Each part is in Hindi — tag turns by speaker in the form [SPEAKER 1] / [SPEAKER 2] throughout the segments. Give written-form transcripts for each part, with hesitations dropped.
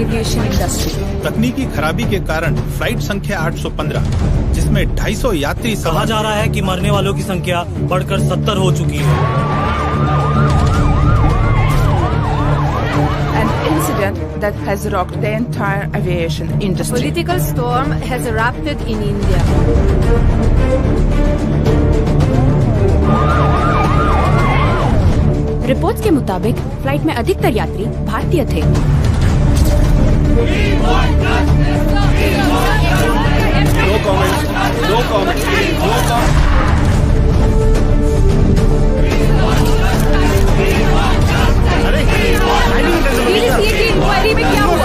[SPEAKER 1] aviation industry.
[SPEAKER 2] तकनीकी खराबी के कारण फ्लाइट संख्या 815, जिसमें 250 यात्री
[SPEAKER 3] कहा जा रहा है कि मरने वालों की संख्या बढ़कर 70 हो चुकी है।
[SPEAKER 1] An incident that has rocked the entire aviation industry.
[SPEAKER 4] Political storm has erupted in India.
[SPEAKER 5] Reports के मुताबिक फ्लाइट में अधिकतर यात्री भारतीय थे।
[SPEAKER 2] No comment.
[SPEAKER 4] इंक्वायरी में क्या हुआ?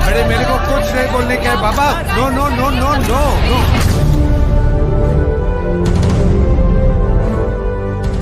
[SPEAKER 6] अरे मेरे को कुछ नहीं बोलने का है बाबा। नो।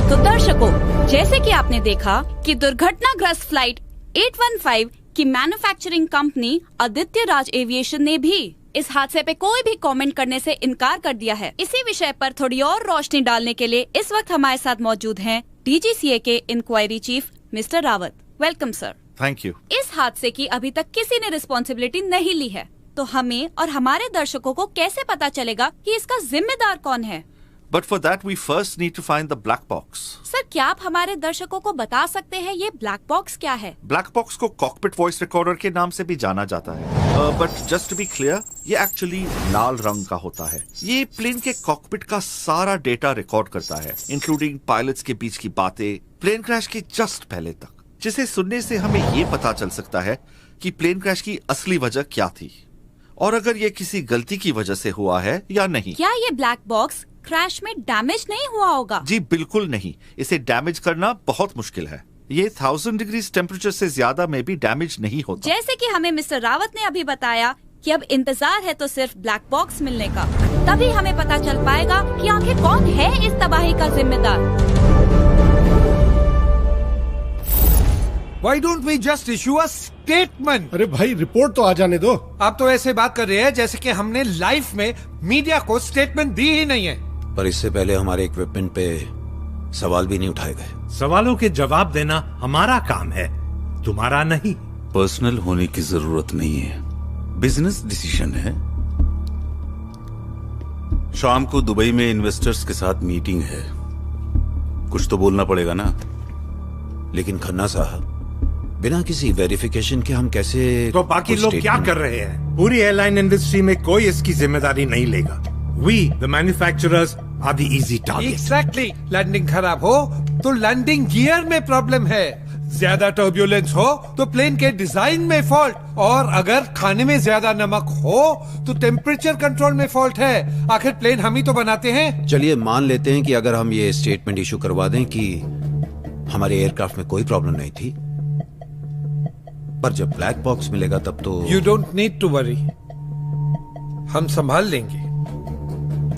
[SPEAKER 5] तो दर्शकों, जैसे कि आपने देखा कि दुर्घटनाग्रस्त फ्लाइट 815 की manufacturing company Aditya Raj aviation ने भी इस हादसे पे कोई भी कमेंट करने से इनकार कर दिया है। इसी विषय पर थोड़ी और रोशनी डालने के लिए इस वक्त हमारे साथ मौजूद हैं DGCA के inquiry chief mister Rawat. Welcome sir.
[SPEAKER 7] Thank you.
[SPEAKER 5] इस हादसे की अभी तक किसी ने रिस्पॉन्सिबिलिटी नहीं ली है, तो हमें और हमारे दर्शकों को कैसे पता चलेगा कि इसका जिम्मेदार कौन है?
[SPEAKER 7] But for that we first need to find the black box.
[SPEAKER 5] Sir, क्या आप हमारे दर्शकों को बता सकते हैं ये ब्लैक बॉक्स क्या है?
[SPEAKER 7] ब्लैक बॉक्स को कॉकपिट वॉइस रिकॉर्डर के नाम से भी जाना जाता है, but just to be clear, ये एक्चुअली लाल रंग का होता है। ये प्लेन के कॉकपिट का सारा डेटा रिकॉर्ड करता है, इंक्लूडिंग पायलट्स के बीच की बातें प्लेन क्रैश के जस्ट पहले तक, जिसे सुनने से हमें ये पता चल सकता है कि प्लेन क्रैश की असली वजह क्या थी और अगर ये किसी गलती की वजह से हुआ है या नहीं।
[SPEAKER 5] क्या ये ब्लैक बॉक्स क्रैश में डैमेज नहीं हुआ होगा?
[SPEAKER 7] जी बिल्कुल नहीं, इसे डैमेज करना बहुत मुश्किल है। ये 1000 डिग्री टेम्परेचर से ज्यादा में भी डैमेज नहीं होता।
[SPEAKER 5] जैसे कि हमें मिस्टर रावत ने अभी बताया कि अब इंतजार है तो सिर्फ ब्लैक बॉक्स मिलने का, तभी हमें पता चल पाएगा कि आखिर कौन है इस तबाही का जिम्मेदार।
[SPEAKER 6] Why don't we just issue a statement?
[SPEAKER 8] अरे भाई, रिपोर्ट तो आ जाने दो।
[SPEAKER 6] आप तो ऐसे बात कर रहे हैं जैसे कि हमने लाइफ में मीडिया को स्टेटमेंट दी ही नहीं है।
[SPEAKER 9] पर इससे पहले हमारे इक्विपमेंट पे सवाल भी नहीं उठाए गए।
[SPEAKER 8] सवालों के जवाब देना हमारा काम है, तुम्हारा नहीं।
[SPEAKER 10] पर्सनल होने की जरूरत नहीं है, बिजनेस डिसीजन है। शाम को दुबई में इन्वेस्टर्स के साथ मीटिंग है, कुछ तो बोलना पड़ेगा ना।
[SPEAKER 9] लेकिन खन्ना साहब, बिना किसी वेरिफिकेशन के हम कैसे?
[SPEAKER 8] तो बाकी लोग क्या कर रहे हैं? पूरी एयरलाइन इंडस्ट्री में कोई इसकी जिम्मेदारी नहीं लेगा। We, the manufacturers, are the easy target.
[SPEAKER 6] Exactly. Landing खराब हो तो लैंडिंग गियर में प्रॉब्लम है, ज्यादा टर्ब्यूलेंस हो तो प्लेन के डिजाइन में फॉल्ट, और अगर खाने में ज्यादा नमक हो तो टेम्परेचर कंट्रोल में फॉल्ट है। आखिर प्लेन हम ही तो बनाते हैं।
[SPEAKER 9] चलिए मान लेते हैं कि अगर हम ये स्टेटमेंट इशू करवा दें कि हमारे एयरक्राफ्ट में कोई प्रॉब्लम नहीं थी, पर जब ब्लैक बॉक्स मिलेगा तब तो।
[SPEAKER 6] You don't need to worry, हम संभाल लेंगे।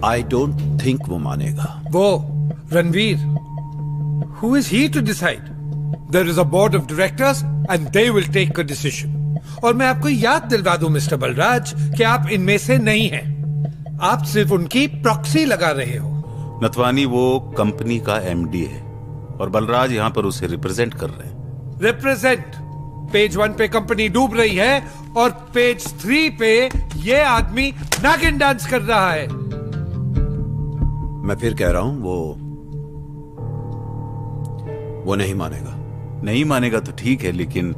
[SPEAKER 9] आई डोंट थिंक वो मानेगा।
[SPEAKER 6] वो Ranveer, who is he to decide? There is a board of directors and they will take a decision. और मैं आपको याद दिलवा दूं मिस्टर बलराज कि आप इनमें से नहीं हैं, आप सिर्फ उनकी प्रॉक्सी लगा रहे हो।
[SPEAKER 10] नथवानी वो कंपनी का MD है और बलराज यहाँ पर उसे रिप्रेजेंट कर रहे हैं।
[SPEAKER 6] रिप्रेजेंट? पेज 1 पे कंपनी डूब रही है और पेज 3 पे ये आदमी नागिन डांस कर रहा है।
[SPEAKER 9] मैं फिर कह रहा हूं, वो नहीं मानेगा।
[SPEAKER 10] नहीं मानेगा तो ठीक है, लेकिन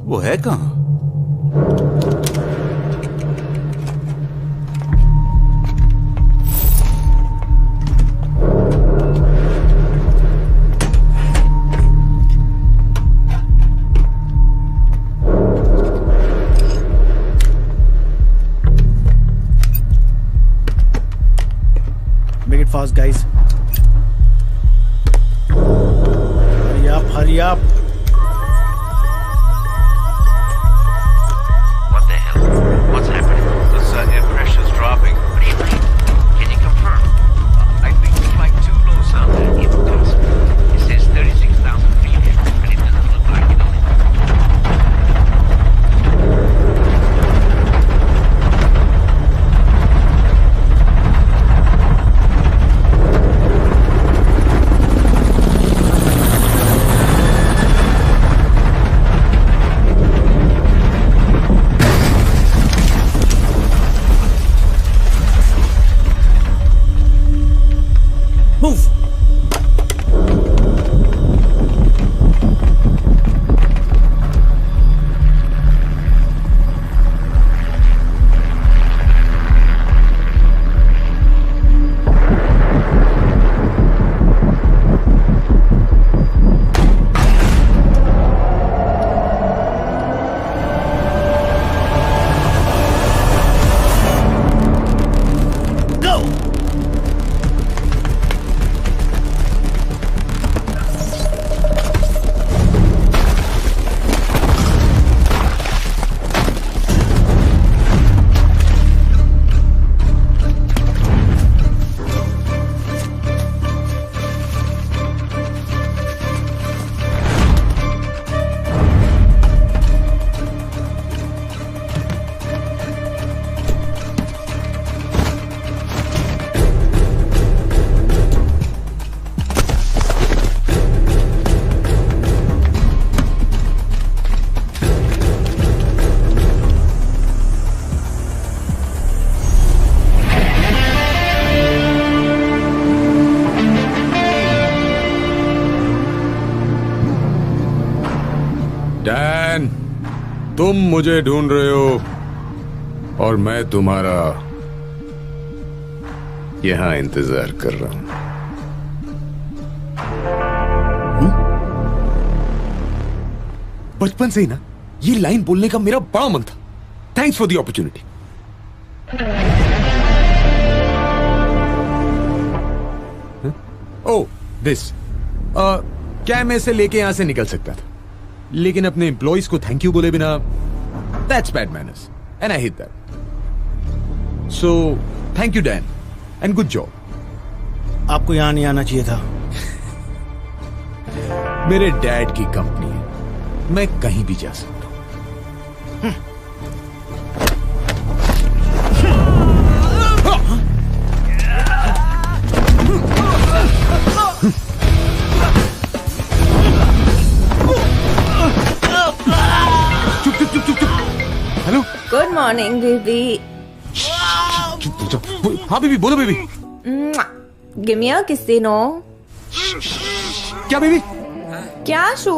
[SPEAKER 10] वो है कहां?
[SPEAKER 2] Fast guys, hurry up.
[SPEAKER 11] What the hell? What's happening? The air pressure is dropping. What do you mean? Can you confirm? I think the flight too low, sir. Impossible. It says 36,000 feet here, but it doesn't look like it.
[SPEAKER 12] Dan, तुम मुझे ढूंढ रहे हो और मैं तुम्हारा यहां इंतजार कर रहा हूं।
[SPEAKER 13] बचपन से ही ना ये लाइन बोलने का मेरा बड़ा मन था। Thanks for the opportunity. Oh this, क्या मैं इसे लेके यहां से निकल सकता था, लेकिन अपने एम्प्लॉइज को थैंक यू बोले बिना, that's bad manners and I hate that. So thank you Dan and good job.
[SPEAKER 3] आपको यहां नहीं आना चाहिए था।
[SPEAKER 13] मेरे डैड की कंपनी है, मैं कहीं भी जा सकता हूं। चुप चुप चुप चुप चुप। Hello,
[SPEAKER 14] good morning baby.
[SPEAKER 13] हाँ बेबी, बोलो बेबी।
[SPEAKER 14] गिव मी अ किसी नो।
[SPEAKER 13] क्या बेबी?
[SPEAKER 14] क्या शू?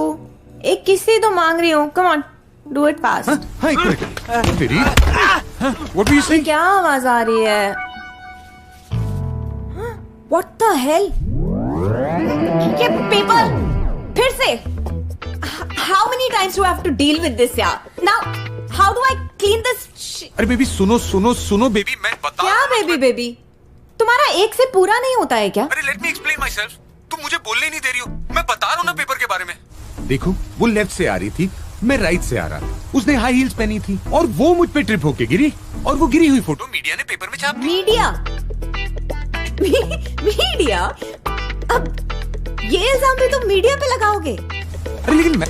[SPEAKER 14] एक किसी तो मांग रही हूँ। Come on, do it fast.
[SPEAKER 13] हाँ, एक मिनट। तेरी व्हाट डू यू से?
[SPEAKER 14] क्या आवाज आ रही है? What the hell? ये पेपर फिर से? How many times do I have to deal with this यार? Now how do I clean this?
[SPEAKER 13] अरे बेबी सुनो सुनो सुनो बेबी, मैं बता।
[SPEAKER 14] क्या बेबी बेबी? तुम्हारा एक से पूरा नहीं होता है क्या?
[SPEAKER 13] अरे let me explain my self. तुम मुझे बोलने नहीं दे रही हो। मैं बता रहा हूँ ना पेपर के बारे में। देखो, वो लेफ्ट से आ रही थी, मैं राइट से आ रहा था। उसने हाई हील्स पहनी थी और वो मुझ पे ट्रिप होके गिरी, और वो गिरी हुई फोटो मीडिया ने पेपर में छाप दी।
[SPEAKER 14] मीडिया? मीडिया? अब ये इल्जाम भी तुम मीडिया पे लगाओगे?
[SPEAKER 13] अरे लेकिन मैं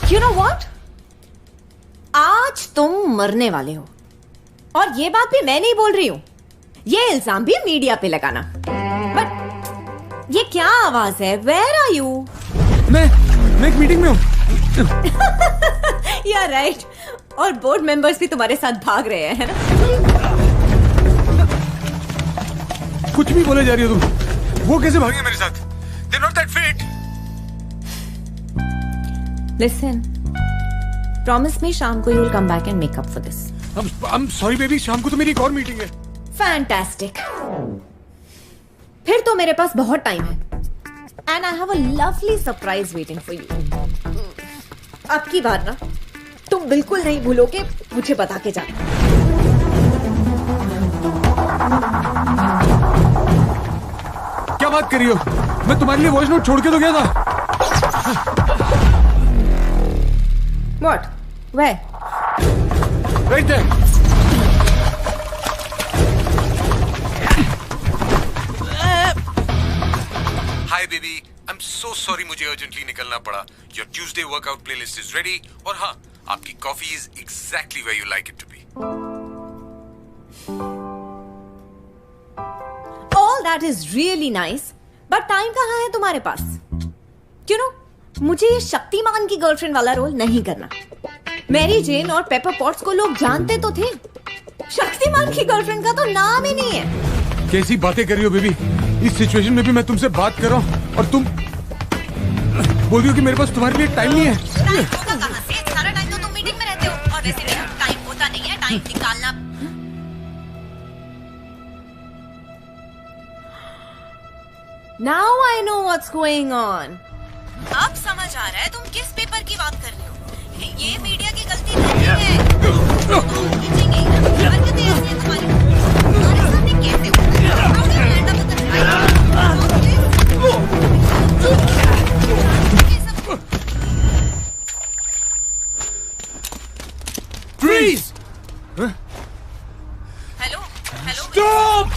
[SPEAKER 14] You know what? आज तुम मरने वाले हो, और ये बात भी मैं नहीं बोल रही हूँ। ये इल्जाम भी मीडिया पे लगाना। बट ये क्या आवाज है? Where are you?
[SPEAKER 13] मैं एक मीटिंग में हूँ।
[SPEAKER 14] Yeah, right. और बोर्ड मेंबर्स भी तुम्हारे साथ भाग रहे हैं, है ना?
[SPEAKER 13] कुछ भी बोले जा रही हो तुम। वो कैसे भागे मेरे साथ? They're not that fit.
[SPEAKER 14] Listen, promise me शाम को you'll come back and make up for this.
[SPEAKER 13] I'm sorry baby, शाम को तो मेरी एक और मीटिंग है।
[SPEAKER 14] Fantastic. फिर तो मेरे पास बहुत टाइम है, and I have a lovely surprise waiting for you. अब की बार ना तुम बिल्कुल नहीं भूलोगे मुझे बता के जाना।
[SPEAKER 13] क्या बात कर रही हो? मैं तुम्हारे लिए वॉइस नोट छोड़ के तो गया था।
[SPEAKER 14] What? Where?
[SPEAKER 13] Right there. Hi baby, I'm so sorry मुझे urgently निकलना पड़ा। Your Tuesday workout playlist is ready, और हाँ, आपकी coffee is exactly where you like it to be.
[SPEAKER 14] All that is really nice, but time कहाँ है तुम्हारे पास? You know, मुझे ये शक्तिमान की गर्लफ्रेंड वाला रोल नहीं करना। मैरी जेन और पेपर पॉट्स को लोग जानते तो थे, शक्तिमान की गर्लफ्रेंड का तो नाम ही नहीं है।
[SPEAKER 13] कैसी बातें कर रही हो बेबी? इस सिचुएशन में भी मैं तुमसे बात कर रहा हूँ और तुम बोल रही हो कि मेरे पास तुम्हारे लिए टाइम नहीं है।
[SPEAKER 14] टाइम होगा कहाँ से? सारा टाइम तो तुम मीटिंग में रहते हो, और वैसे भी टाइम होता नहीं है, टाइम निकालना। Now I know what's going on. अब समझ आ रहा है तुम किस पेपर की बात कर रहे हो। ये मीडिया की गलती नहीं है। हरकतें ऐसी हैं तुम्हारी। तुम्हारे सामने कैसे होता है? How do you end up with the
[SPEAKER 13] Freeze!
[SPEAKER 14] Hello?
[SPEAKER 13] Stop!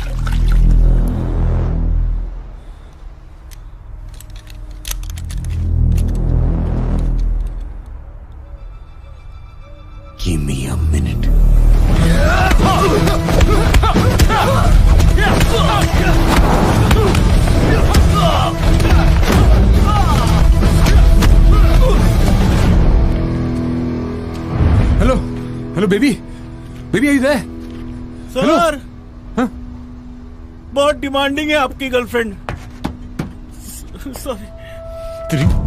[SPEAKER 13] Give me a minute. Hello, hello, baby. Baby I there?
[SPEAKER 3] Sir बहुत डिमांडिंग है आपकी गर्लफ्रेंड। सॉरी।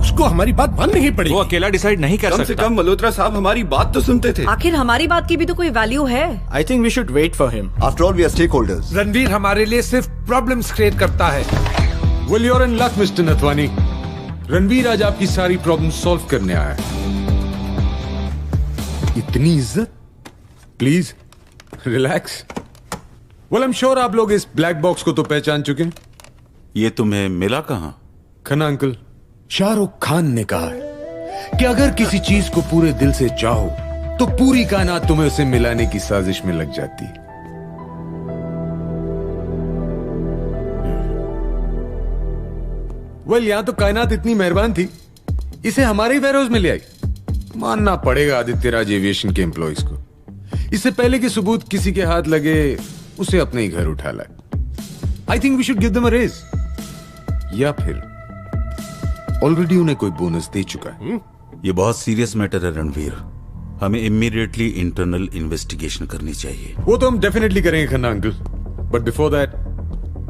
[SPEAKER 8] उसको हमारी बात माननी ही पड़ेगी।
[SPEAKER 2] वो अकेला डिसाइड नहीं कर सकता।
[SPEAKER 15] कम से कम मल्होत्रा साहब हमारी बात तो सुनते थे।
[SPEAKER 14] आखिर हमारी बात की भी तो कोई वैल्यू है।
[SPEAKER 16] I think we should wait for him.
[SPEAKER 15] After all, we are stakeholders.
[SPEAKER 6] Ranveer हमारे लिए सिर्फ प्रॉब्लम्स क्रिएट करता है।
[SPEAKER 13] Well, you're in luck, Mr. Nathwani. Ranveer आज आपकी सारी प्रॉब्लम सॉल्व करने आया है। इतनी इज्जत? Please relax. Well, I'm sure आप लोग इस ब्लैक बॉक्स को तो पहचान चुके हैं।
[SPEAKER 10] ये तुम्हें मिला कहाँ?
[SPEAKER 13] खन्ना अंकल, शाहरुख खान ने कहा है कि अगर किसी चीज को पूरे दिल से चाहो तो पूरी कायनात तुम्हें उसे मिलाने की साजिश में लग जाती है। वेल, यहां तो कायनात इतनी मेहरबान थी, इसे हमारे ही वेयरहाउस में ले आई। मानना पड़ेगा आदित्य राज एविएशन के एम्प्लॉइज को। इससे पहले कि सबूत किसी के हाथ लगे, उसे अपने ही घर उठा लाए। I think we should give them a raise, या फिर ऑलरेडी उन्हें कोई बोनस दे चुका है।
[SPEAKER 10] ये बहुत सीरियस मैटर है रणवीर, हमें इमीडिएटली इंटरनल इन्वेस्टिगेशन करनी चाहिए।
[SPEAKER 13] वो तो हम डेफिनेटली करेंगे Khanna uncle, but before that,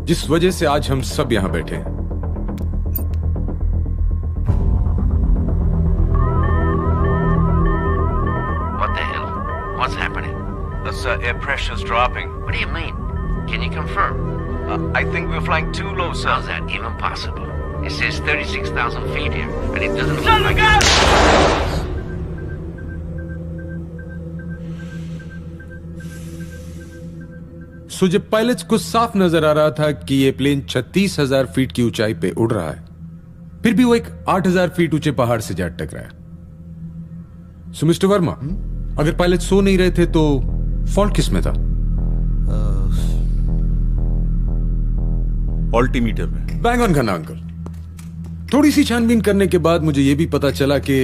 [SPEAKER 13] जिस वजह से आज हम सब यहां बैठे हैं,
[SPEAKER 11] What the hell? What's happening?
[SPEAKER 17] Sir, air pressure's dropping.
[SPEAKER 11] What do you mean? Can you confirm?
[SPEAKER 17] I think we're flying too low, sir.
[SPEAKER 11] How's that even possible? It says 36,000 feet here, and it doesn't look like it.
[SPEAKER 13] सो जब पायलट्स को साफ नजर आ रहा था कि ये प्लेन 36,000 फीट की ऊंचाई पे उड़ रहा है, फिर भी वो एक 8,000 फीट ऊंचे पहाड़ से जा टकराया। सो मिस्टर वर्मा, अगर पायलट सो नहीं रहे थे तो फॉल्ट किस में था?
[SPEAKER 10] ऑल्टीमीटर में।
[SPEAKER 13] Bang on Khanna uncle. थोड़ी सी छानबीन करने के बाद मुझे यह भी पता चला कि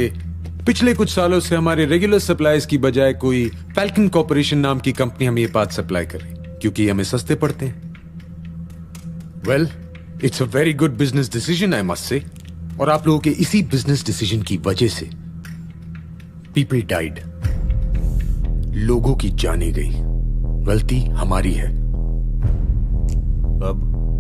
[SPEAKER 13] पिछले कुछ सालों से हमारे रेगुलर सप्लाईज की बजाय कोई फैल्कन कॉर्पोरेशन नाम की कंपनी हमें ये पार्ट सप्लाई कर रही, क्योंकि ये हमें सस्ते पड़ते हैं। Well, it's a very good business decision I must say, और आप लोगों के इसी बिजनेस डिसीजन की वजह से पीपल डाइड, लोगों की जाने गई। गलती हमारी है। अब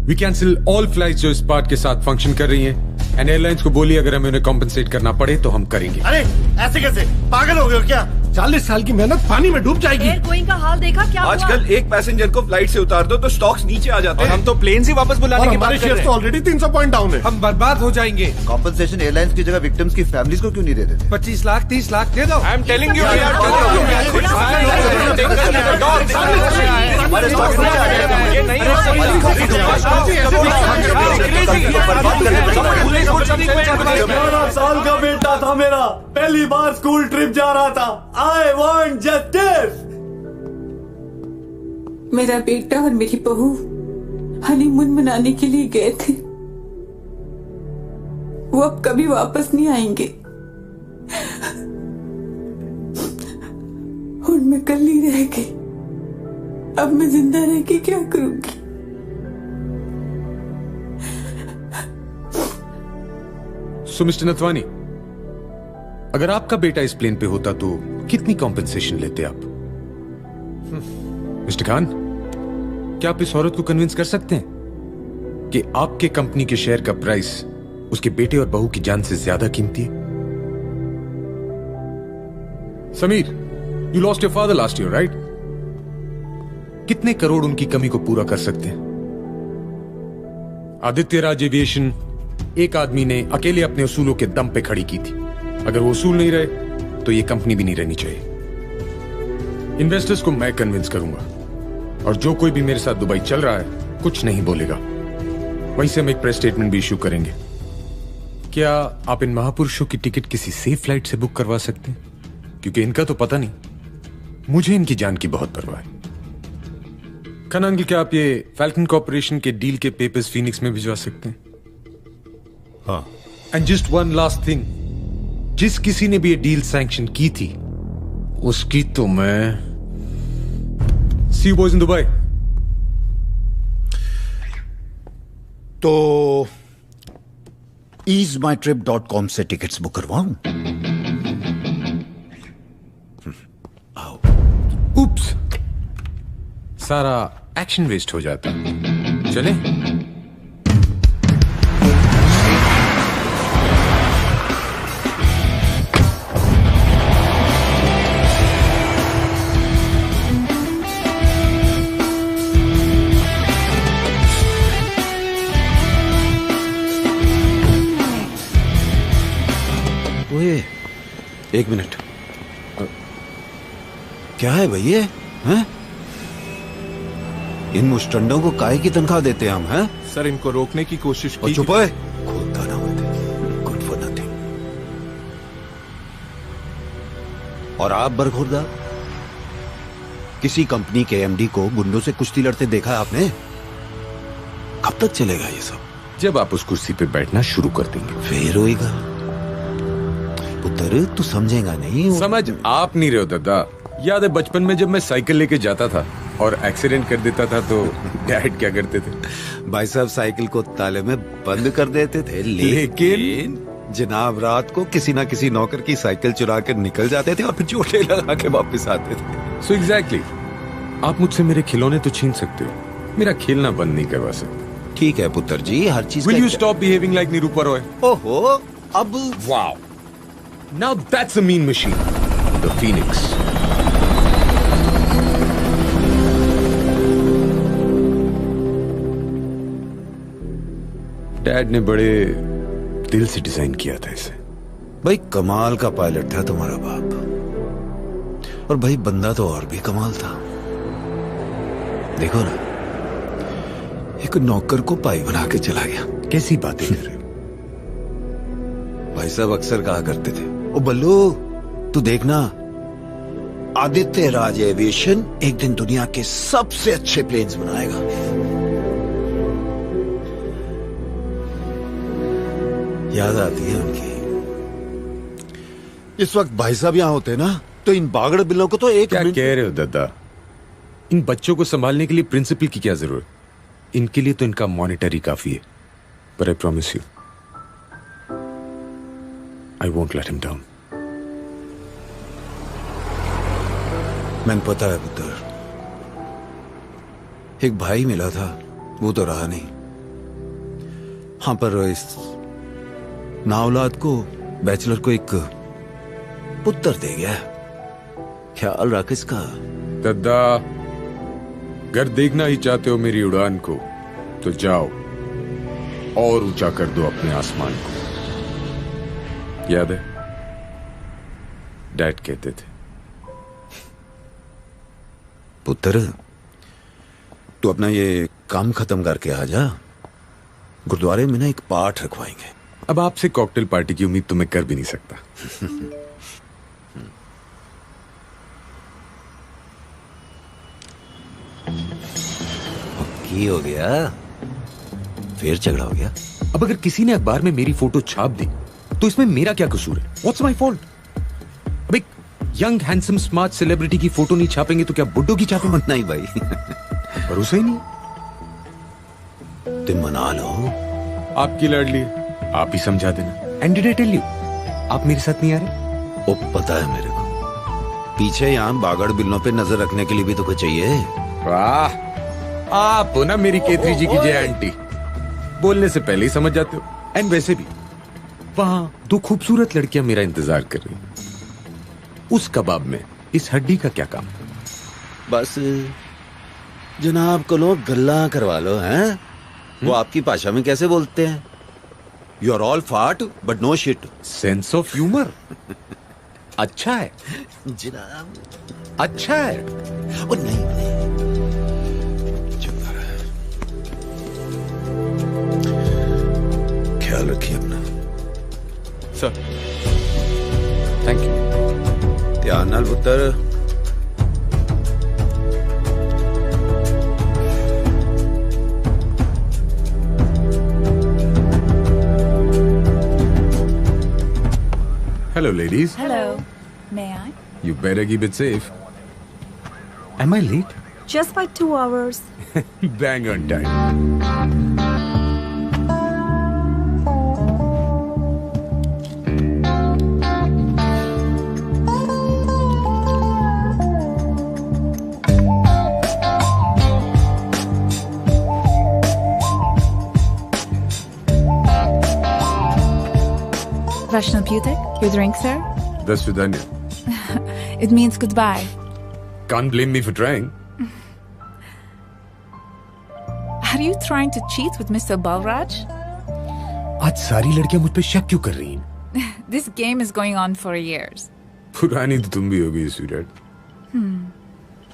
[SPEAKER 13] वी कैंसिल ऑल फ्लाइट्स जो इस पार्ट के साथ फंक्शन कर रही हैं, एंड एयरलाइंस को बोलिए अगर हमें उन्हें कॉम्पेंसेट करना पड़े तो हम करेंगे।
[SPEAKER 8] अरे ऐसे कैसे? पागल हो गए हो क्या? 40 साल की मेहनत पानी में डूब जाएगी।
[SPEAKER 14] एयर गोइंग का हाल देखा क्या हुआ?
[SPEAKER 15] आजकल एक पैसेंजर को फ्लाइट से उतार दो तो स्टॉक्स नीचे आ जाते हैं।
[SPEAKER 2] हम तो प्लेन से वापस बुलाने की बात कर रहे हैं।
[SPEAKER 8] ऑलरेडी 300 पॉइंट डाउन है।
[SPEAKER 6] हम बर्बाद हो जाएंगे।
[SPEAKER 15] कॉम्पेंसेशन एयरलाइंस की जगह विक्टिम्स की फैमिलीज को क्यों नहीं दे देते?
[SPEAKER 6] 25 लाख 30 लाख दे दो।
[SPEAKER 2] आई एम टेलिंग यू,
[SPEAKER 16] साल का बेटा था मेरा, पहली बार स्कूल ट्रिप जा रहा था। I want justice.
[SPEAKER 18] मेरा बेटा और मेरी बहू हनीमून मनाने के लिए गए थे। वो अब कभी वापस नहीं आएंगे और मैं कल ही रह गई। अब मैं जिंदा रह के क्या करूंगी?
[SPEAKER 13] सो मिस्टर नथवानी, अगर आपका बेटा इस प्लेन पे होता तो कितनी कॉम्पेंसेशन लेते आप? मिस्टर खान, क्या आप इस औरत को कन्विंस कर सकते हैं कि आपके कंपनी के शेयर का प्राइस उसके बेटे और बहू की जान से ज्यादा कीमती है? Sameer, you lost your father last year, right? कितने करोड़ उनकी कमी को पूरा कर सकते हैं? आदित्य राज एविएशन एक आदमी ने अकेले अपने उसूलों के दम पे खड़ी की थी। अगर वो उसूल नहीं रहे तो ये कंपनी भी नहीं रहनी चाहिए। इन्वेस्टर्स को मैं कन्विंस करूंगा, और जो कोई भी मेरे साथ दुबई चल रहा है कुछ नहीं बोलेगा। वहीं से हम एक प्रेस स्टेटमेंट भी इशू करेंगे। क्या आप इन महापुरुषों की टिकट किसी सेफ फ्लाइट से बुक करवा सकते हैं? क्योंकि इनका तो पता नहीं, मुझे इनकी जान की बहुत परवाह है। खन्ना अंकल, क्या आप ये फैल्कन कॉर्पोरेशन के डील के पेपर्स फीनिक्स में भिजवा सकते हैं?
[SPEAKER 10] हाँ।
[SPEAKER 13] And just one last thing, जिस किसी ने भी ये डील सैंक्शन की थी उसकी तो मैं सी यू बॉयज इन दुबई।
[SPEAKER 9] तो easemytrip.com से टिकट्स बुक करवाऊं?
[SPEAKER 13] उप्स, सारा एक्शन वेस्ट हो जाता। चले?
[SPEAKER 9] ओए, एक मिनट। क्या है भाई ये? हैं? इन मुस्टंडों को काहे की तनख्वाह देते हैं हम, हैं?
[SPEAKER 12] सर, इनको रोकने की कोशिश की।
[SPEAKER 9] चुप है, खोलता ना मत। Good for nothing. और आप बरखुरदा, किसी कंपनी के एमडी को गुंडों से कुश्ती लड़ते देखा है आपने? कब तक चलेगा ये सब?
[SPEAKER 13] जब आप उस कुर्सी पे बैठना शुरू कर देंगे
[SPEAKER 9] फिर होएगा। पुत्र, तू समझेगा नहीं।
[SPEAKER 13] समझ आप नहीं रहे हो दादा। याद है बचपन में जब मैं साइकिल लेके जाता था और एक्सीडेंट कर देता था तो डैड क्या करते थे?
[SPEAKER 9] भाई साहब साइकिल को ताले में बंद कर देते थे, लेकिन जनाब रात को किसी ना किसी नौकर की साइकिल चुरा कर निकल जाते थे और फिर चोटें लगा के वापस आते थे।
[SPEAKER 13] सो एग्जैक्टली, आप मुझसे मेरे खिलौने तो छीन सकते हो, मेरा खेलना बंद नहीं करवा सकते।
[SPEAKER 9] ठीक है पुत्र जी, हर चीज।
[SPEAKER 13] Will you stop behaving like Nirupa Roy?
[SPEAKER 9] ओहो, अब
[SPEAKER 13] wow, now that's a mean machine, the Phoenix. Dad ने बड़े दिल से डिजाइन किया था इसे।
[SPEAKER 9] भाई कमाल का पायलट था तुम्हारा बाप, और भाई बंदा तो और भी कमाल था। देखो ना, एक नौकर को पाई बना के चला गया।
[SPEAKER 13] कैसी बातें कर रहे हो?
[SPEAKER 9] भाई साहब अक्सर कहा करते थे, ओ बल्लू तू देखना, आदित्य राज एविएशन एक दिन दुनिया के सबसे अच्छे प्लेन्स बनाएगा। याद आती है उनकी। इस वक्त भाई साहब यहाँ होते ना तो इन बागड़ बिल्लों को तो एक
[SPEAKER 13] क्या कह रहे हो दादा? इन बच्चों को संभालने के लिए प्रिंसिपल की क्या जरूरत? इनके लिए तो इनका मॉनिटरी काफी है। पर I promise you, I won't let him down.
[SPEAKER 9] मैंने पता है पुत्र, एक भाई मिला था, वो तो रहा नहीं। हाँ, पर इस नाऔलाद को, बैचलर को एक पुत्र दे गया। ख्याल रख इसका।
[SPEAKER 13] दादा, अगर देखना ही चाहते हो मेरी उड़ान को तो जाओ और ऊंचा कर दो अपने आसमान को। याद है डैड कहते थे।
[SPEAKER 9] पुत्र, तू अपना ये काम खत्म करके आ जा। गुरुद्वारे में ना एक पाठ रखवाएंगे।
[SPEAKER 13] अब आपसे कॉकटेल पार्टी की उम्मीद तो मैं कर भी नहीं सकता।
[SPEAKER 9] की हो गया, फिर झगड़ा हो गया।
[SPEAKER 13] अब अगर किसी ने अखबार में मेरी फोटो छाप दी तो इसमें मेरा क्या कसूर है? What's my fault? अब एक यंग हैंडसम स्मार्ट सेलिब्रिटी की फोटो नहीं छापेंगे तो क्या बुड्ढों की छापेंगे?
[SPEAKER 9] नहीं भाई,
[SPEAKER 13] भरोसा ही नहीं।
[SPEAKER 9] तुम मना लो।
[SPEAKER 13] आपकी लाडली, आप ही समझा देना। And did I tell you, आप मेरे साथ नहीं आ रहे?
[SPEAKER 9] वो पता है मेरे को। पीछे यहाँ बागड़ बिल्लों पे नजर रखने के लिए भी तो कुछ चाहिए।
[SPEAKER 13] वाह, आप हो ना मेरी केतरी जी की जय आंटी। बोलने से पहले ही समझ जाते हो। एंड वैसे भी वहां दो खूबसूरत लड़कियां मेरा इंतजार कर रही। उस कबाब में इस हड्डी का क्या काम?
[SPEAKER 9] बस जनाब को लोग गल्ला करवा लो, हैं? वो आपकी भाषा में कैसे बोलते हैं? You are all fart but no shit.
[SPEAKER 13] Sense of humour अच्छा है
[SPEAKER 9] जनाब,
[SPEAKER 13] अच्छा है।
[SPEAKER 9] ओ नहीं, ख्याल रखिए अपना।
[SPEAKER 12] Sir,
[SPEAKER 13] thank you.
[SPEAKER 9] ध्यान नाल पुत्र।
[SPEAKER 13] Hello, ladies.
[SPEAKER 19] Hello. May I?
[SPEAKER 13] You better keep it safe. Am I late?
[SPEAKER 19] Just by 2 hours.
[SPEAKER 13] Bang on time.
[SPEAKER 19] Vaishnav Butik, your drink, sir?
[SPEAKER 12] That's Vidanya.
[SPEAKER 19] It means goodbye.
[SPEAKER 12] Can't blame me for trying.
[SPEAKER 19] Are you trying to cheat with Mr. Balraj?
[SPEAKER 13] आज सारी लड़कियां मुझ पे शक क्यों कर रही हैं?
[SPEAKER 19] This game is going on for years.
[SPEAKER 12] पुरानी तो तुम भी हो गई sweetheart.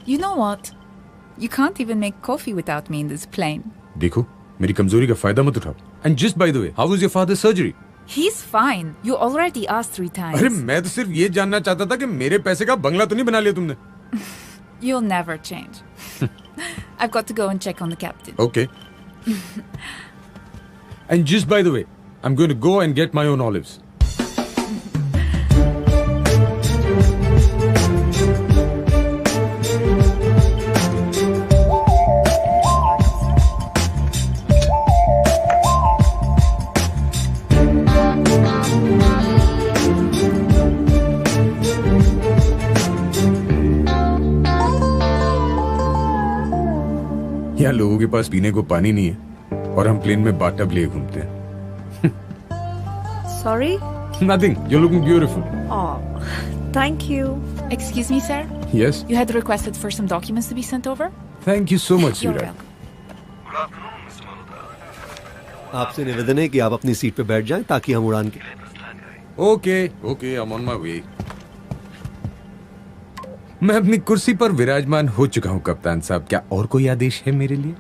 [SPEAKER 19] You know what? You can't even make coffee without me in this plane.
[SPEAKER 13] देखो, मेरी कमजोरी का फायदा मत उठाओ. And just by the way, how was your father's surgery?
[SPEAKER 19] He's fine. You already asked 3 times.
[SPEAKER 13] अरे मैं तो सिर्फ ये जानना चाहता था कि मेरे पैसे का बंगला तो नहीं बना लिया तुमने?
[SPEAKER 19] You'll never change. I've got to go and check on the captain.
[SPEAKER 13] Okay. And just by the way, I'm going to go and get my own olives. यहाँ लोगों के पास पीने को पानी नहीं है और हम प्लेन में बाटअप लिए घूमते हैं.
[SPEAKER 19] Sorry?
[SPEAKER 13] Nothing. You're looking beautiful.
[SPEAKER 19] Oh, thank you. Excuse me, sir?
[SPEAKER 13] Yes?
[SPEAKER 19] You had requested for some documents to be sent over?
[SPEAKER 13] Thank you so much,
[SPEAKER 19] You're
[SPEAKER 13] sweetheart.
[SPEAKER 19] welcome.
[SPEAKER 16] आपसे निवेदन है कि आप अपनी सीट पे बैठ जाएं ताकि हम उड़ान के.
[SPEAKER 13] Okay, I'm on my way. मैं अपनी कुर्सी पर विराजमान हो चुका हूँ कप्तान साहब. क्या और कोई आदेश है मेरे लिए?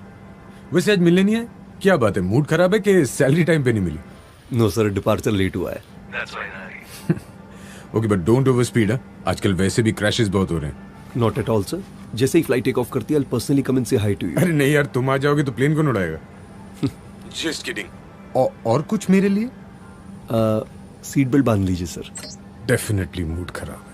[SPEAKER 13] वैसे आज मिलने नहीं आए? क्या बात है, मूड खराब है कि सैलरी टाइम पे नहीं मिली?
[SPEAKER 16] नो सर, डिपार्चर लेट हुआ है.
[SPEAKER 13] Okay, but don't over speed. आजकल वैसे भी क्रैशेस बहुत हो रहे हैं.
[SPEAKER 16] Not at all sir. जैसे ही फ्लाइट टेक ऑफ करती है, I'll personally come and say hi to you.
[SPEAKER 13] अरे नहीं यार, तुम आ जाओगे तो प्लेन कौन उड़ाएगा? Just kidding. और कुछ मेरे लिए?
[SPEAKER 16] सीट बेल्ट बांध लीजिए सर.
[SPEAKER 13] डेफिनेटली मूड खराब है.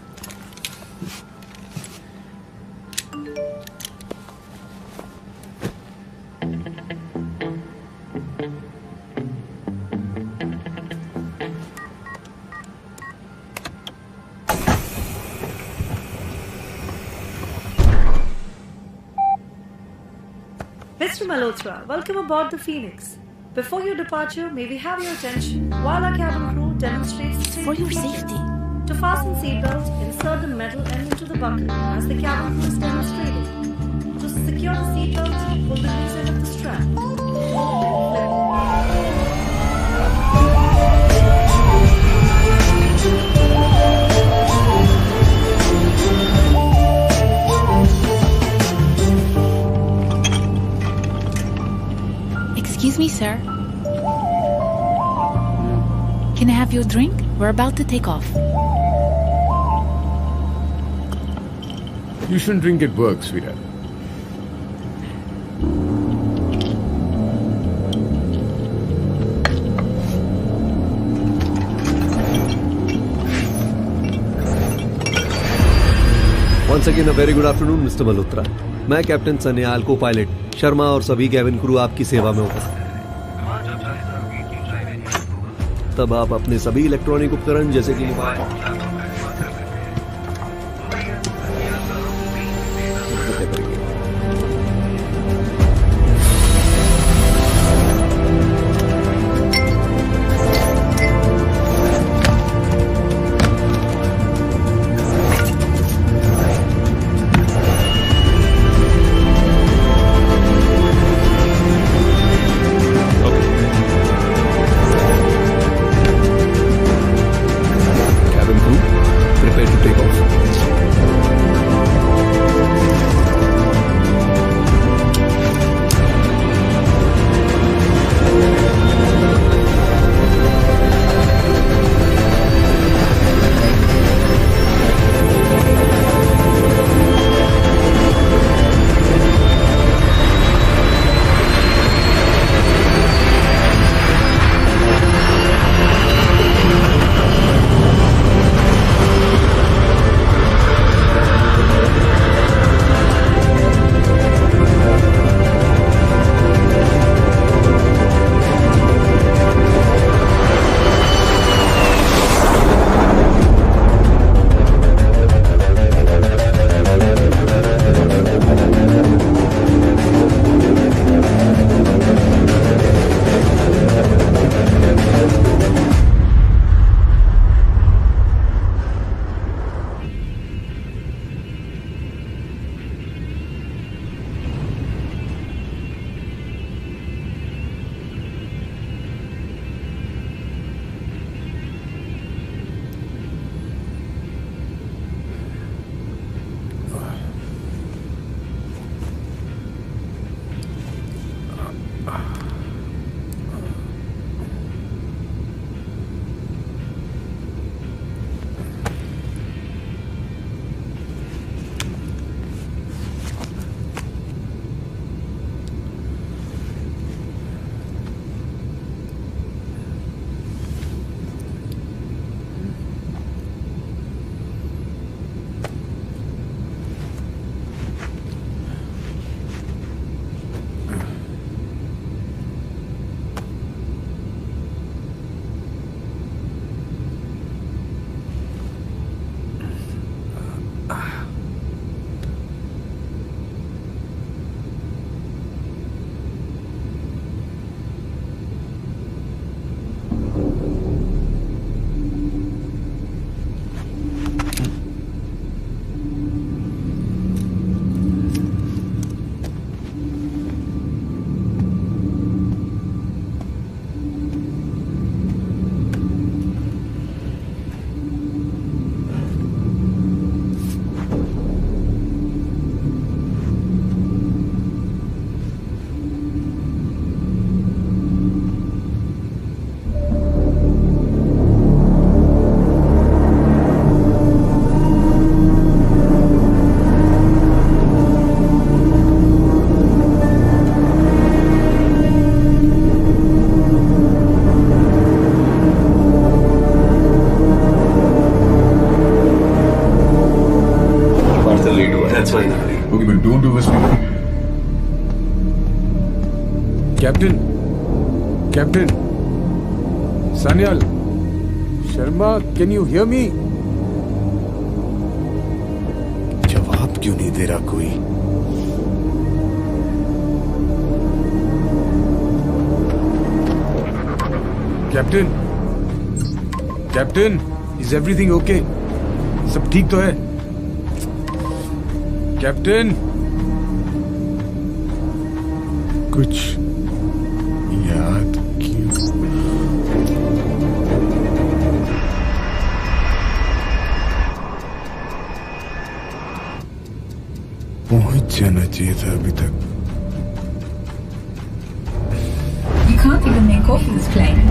[SPEAKER 20] Mr. Malhotra, welcome aboard the Phoenix. Before your departure, may we have your attention while our cabin crew demonstrates the safety
[SPEAKER 19] For your
[SPEAKER 20] procedure.
[SPEAKER 19] safety.
[SPEAKER 20] To fasten seatbelts, insert the metal end into the buckle as the cabin crew is demonstrating. To secure the seatbelts, pull the loose end of the strap.
[SPEAKER 19] Excuse me, sir. Can I have your drink? We're about to take off.
[SPEAKER 13] You shouldn't drink at work, sweetheart.
[SPEAKER 16] Once again, a very good afternoon, Mr. Malhotra. मैं कैप्टन सन्याल को पायलट शर्मा और सभी कैबिन क्रू आपकी सेवा में उपस्थित हैं. तब आप अपने सभी इलेक्ट्रॉनिक उपकरण जैसे कि cabin crew,
[SPEAKER 12] captain captain Sanyal Sharma, can you hear me? जवाब क्यों नहीं दे रहा कोई? Captain captain, is everything okay? सब ठीक तो है? कैप्टन, कुछ याद क्यों? पहुंच जाना चाहिए था अभी तक।
[SPEAKER 19] You can't even make off this plane.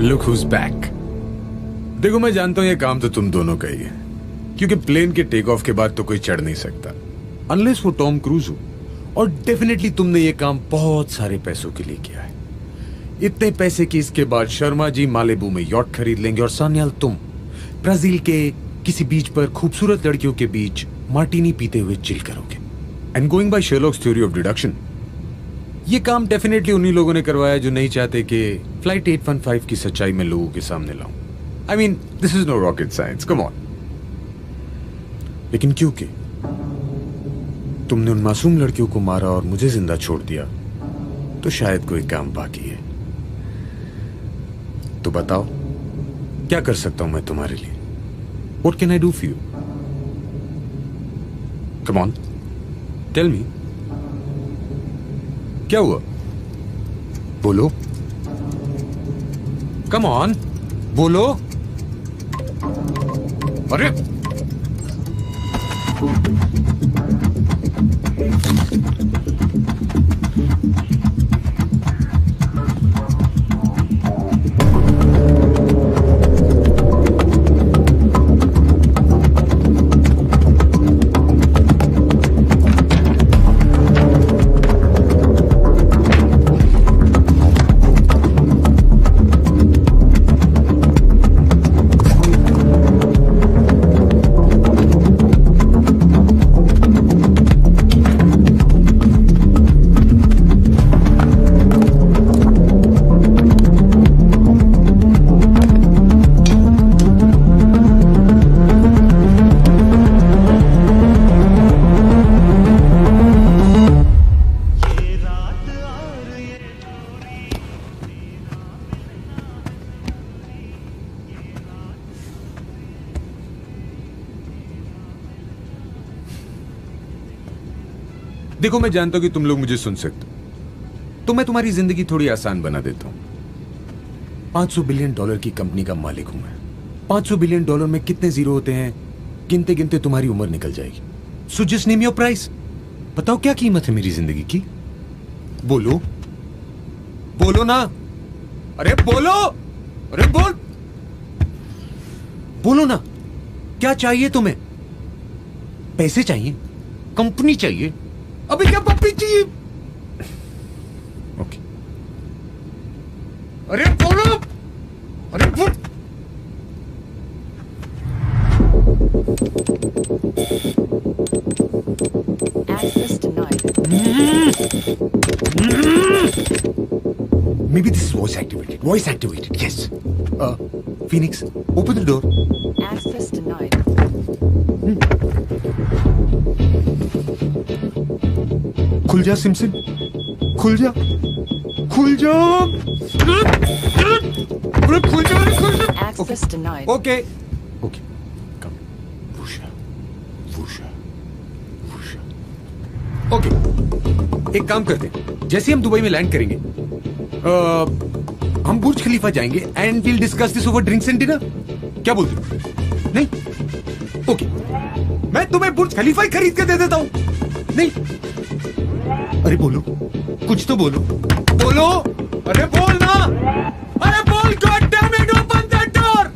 [SPEAKER 12] Look who's back. देखो मैं जानता हूं ये काम तो तुम दोनों का ही है, क्योंकि प्लेन के टेक ऑफ के बाद तो कोई चढ़ नहीं सकता अनलेस वो टॉम क्रूज हो। और डेफिनेटली तुमने ये काम बहुत सारे पैसों के लिए किया है, इतने पैसे कि इसके बाद शर्मा जी मालेबू में यॉट खरीद लेंगे और सान्याल तुम ब्राजील के किसी बीच पर खूबसूरत लड़कियों के बीच मार्टिनी पीते हुए चिल करोगे। And going by Sherlock's theory of deduction, ये काम डेफिनेटली उन्हीं लोगों ने करवाया जो नहीं चाहते कि फ्लाइट 815 की सच्चाई में लोगों के सामने लाऊं। I mean this is no rocket science, come on. लेकिन क्योंकि तुमने उन मासूम लड़कियों को मारा और मुझे जिंदा छोड़ दिया, तो शायद कोई काम बाकी है। तो बताओ क्या कर सकता हूं मैं तुम्हारे लिए? What can I do for you? Come on, tell me. क्या हुआ? बोलो। Come on, बोलो। अरे देखो मैं जानता हूं कि तुम लोग मुझे सुन सकते हो, तो मैं तुम्हारी जिंदगी थोड़ी आसान बना देता हूं। $500 बिलियन की कंपनी का मालिक हूं मैं। $500 बिलियन में कितने जीरो होते हैं गिनते गिनते तुम्हारी उम्र निकल जाएगी। So just name your price. बताओ क्या कीमत है मेरी जिंदगी की? बोलो बोलो ना, अरे बोलो, अरे बोलो ना, क्या चाहिए तुम्हें? पैसे चाहिए? कंपनी चाहिए? अभी क्या पप्पी चाहिए? ओके, अरे बोलो, अरे बोल।
[SPEAKER 21] Access denied.
[SPEAKER 12] Maybe this is voice activated. Voice activated. Yes. Phoenix, open the door.
[SPEAKER 21] Access denied.
[SPEAKER 12] खुल जा सिमसिम, खुल जा, खुल जा, खुल जा।
[SPEAKER 21] Access denied.
[SPEAKER 12] ओके ओके, कम, वुशा, वुशा, वुशा। ओके, एक काम करते हैं, जैसे हम दुबई में लैंड करेंगे हम बुर्ज खलीफा जाएंगे and will discuss this over drinks and dinner. क्या बोलते हो? नहीं? ओके, मैं तुम्हें बुर्ज खलीफा ही खरीद के दे देता हूं। नहीं? अरे बोलो, कुछ तो बोलो, बोलो, अरे बोल ना, अरे बोल, god damn it, open that door.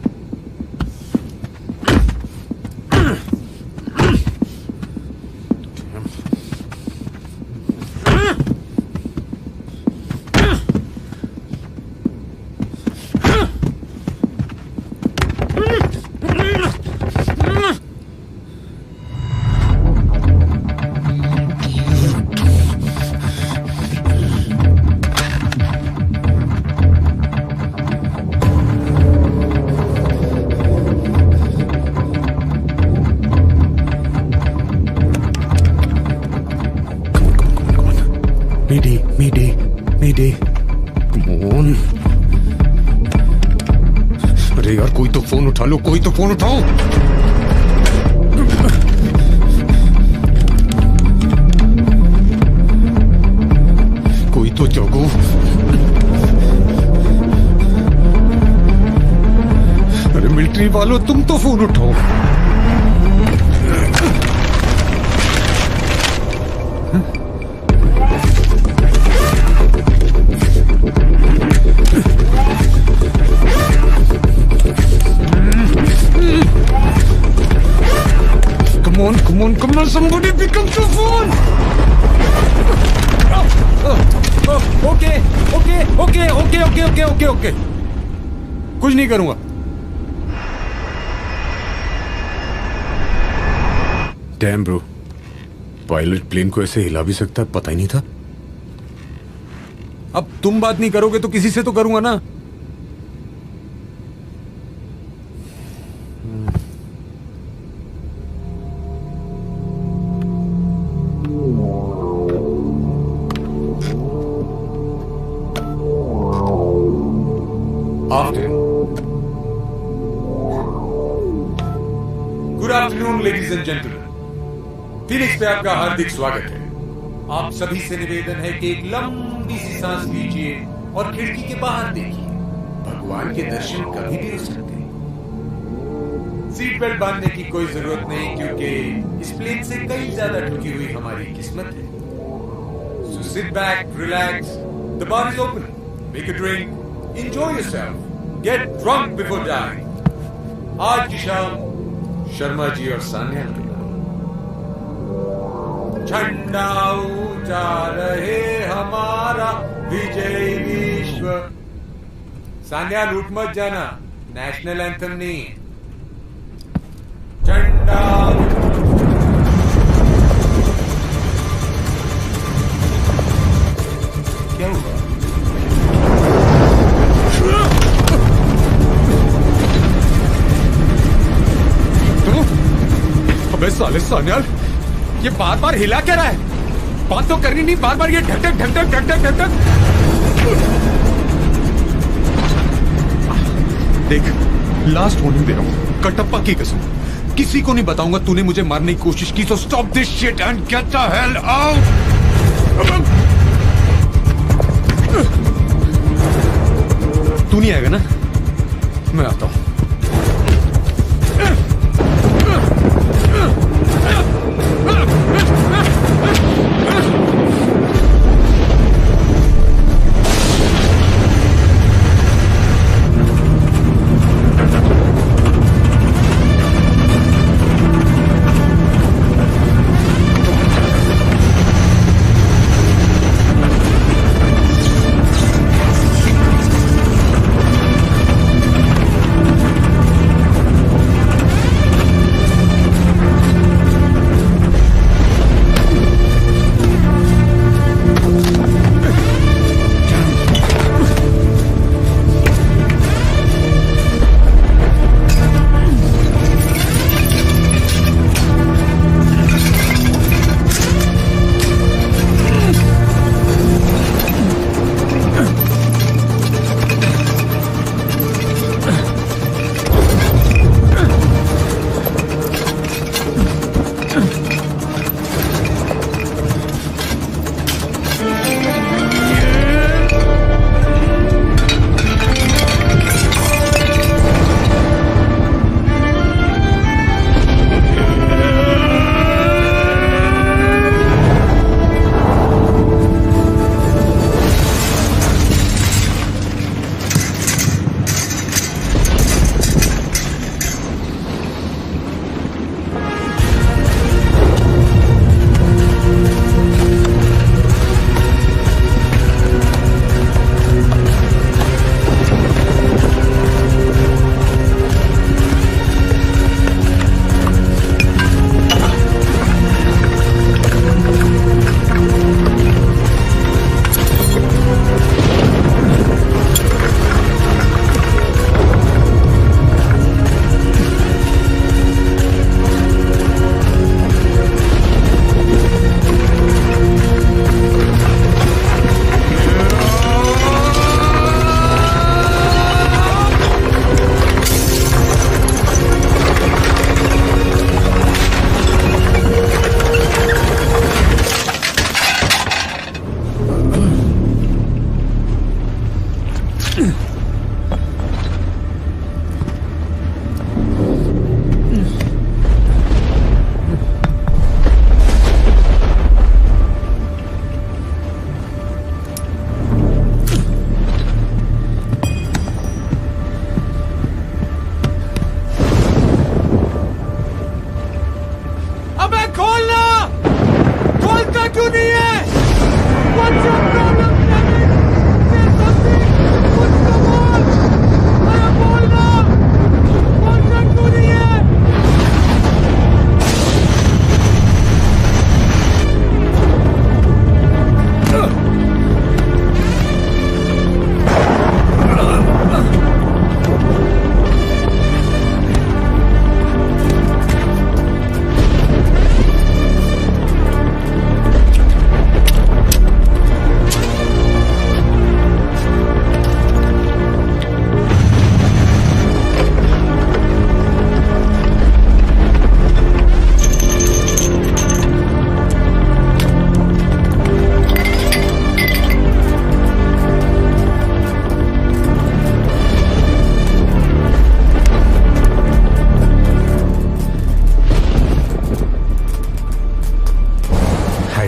[SPEAKER 12] Mayday. Come on. अरे यार कोई तो फोन उठा लो, कोई तो फोन उठाओ। कोई तो जागो। अरे मिलिट्री वालों, तुम तो फोन उठाओ।
[SPEAKER 13] somebody pick up the phone. Okay. कुछ नहीं करूंगा. Damn bro, पायलट प्लेन को ऐसे हिला भी सकता है, पता ही नहीं था. अब तुम बात नहीं करोगे तो किसी से तो करूंगा ना. Good afternoon ladies and gentleman, Phoenix पे आपका हार्दिक स्वागत है. आप सभी से निवेदन है कि एक लंबी सी सांस लीजिए और खिड़की के बाहर देखिए. भगवान के दर्शन कभी भी हो सकते हैं. सीट बेल्ट बांधने की कोई जरूरत नहीं क्योंकि इस प्लेन से कई ज्यादा ठुकी हुई हमारी किस्मत है. So sit back, relax, the bar is open, make a drink, enjoy yourself, get drunk before dying. आज की शाम शर्मा जी और सान्या झंडा ऊंचा रहे हमारा विजय विश्व. सान्या लूट मत जाना, नेशनल एंथम नहीं. झंडा क्या हुआ? अबे साले सान्याल, ये बार बार हिला क्या रहा है? बात तो करनी नहीं, बार बार ये ढक ढक ढक ढक ढक ढक ढक. देख, लास्ट वार्निंग दे रहा हूं, कटप्पा की कसम, किसी को नहीं बताऊंगा तूने मुझे मारने की कोशिश की. तो stop this shit and get the hell out. तू नहीं आएगा ना? मैं आता हूं.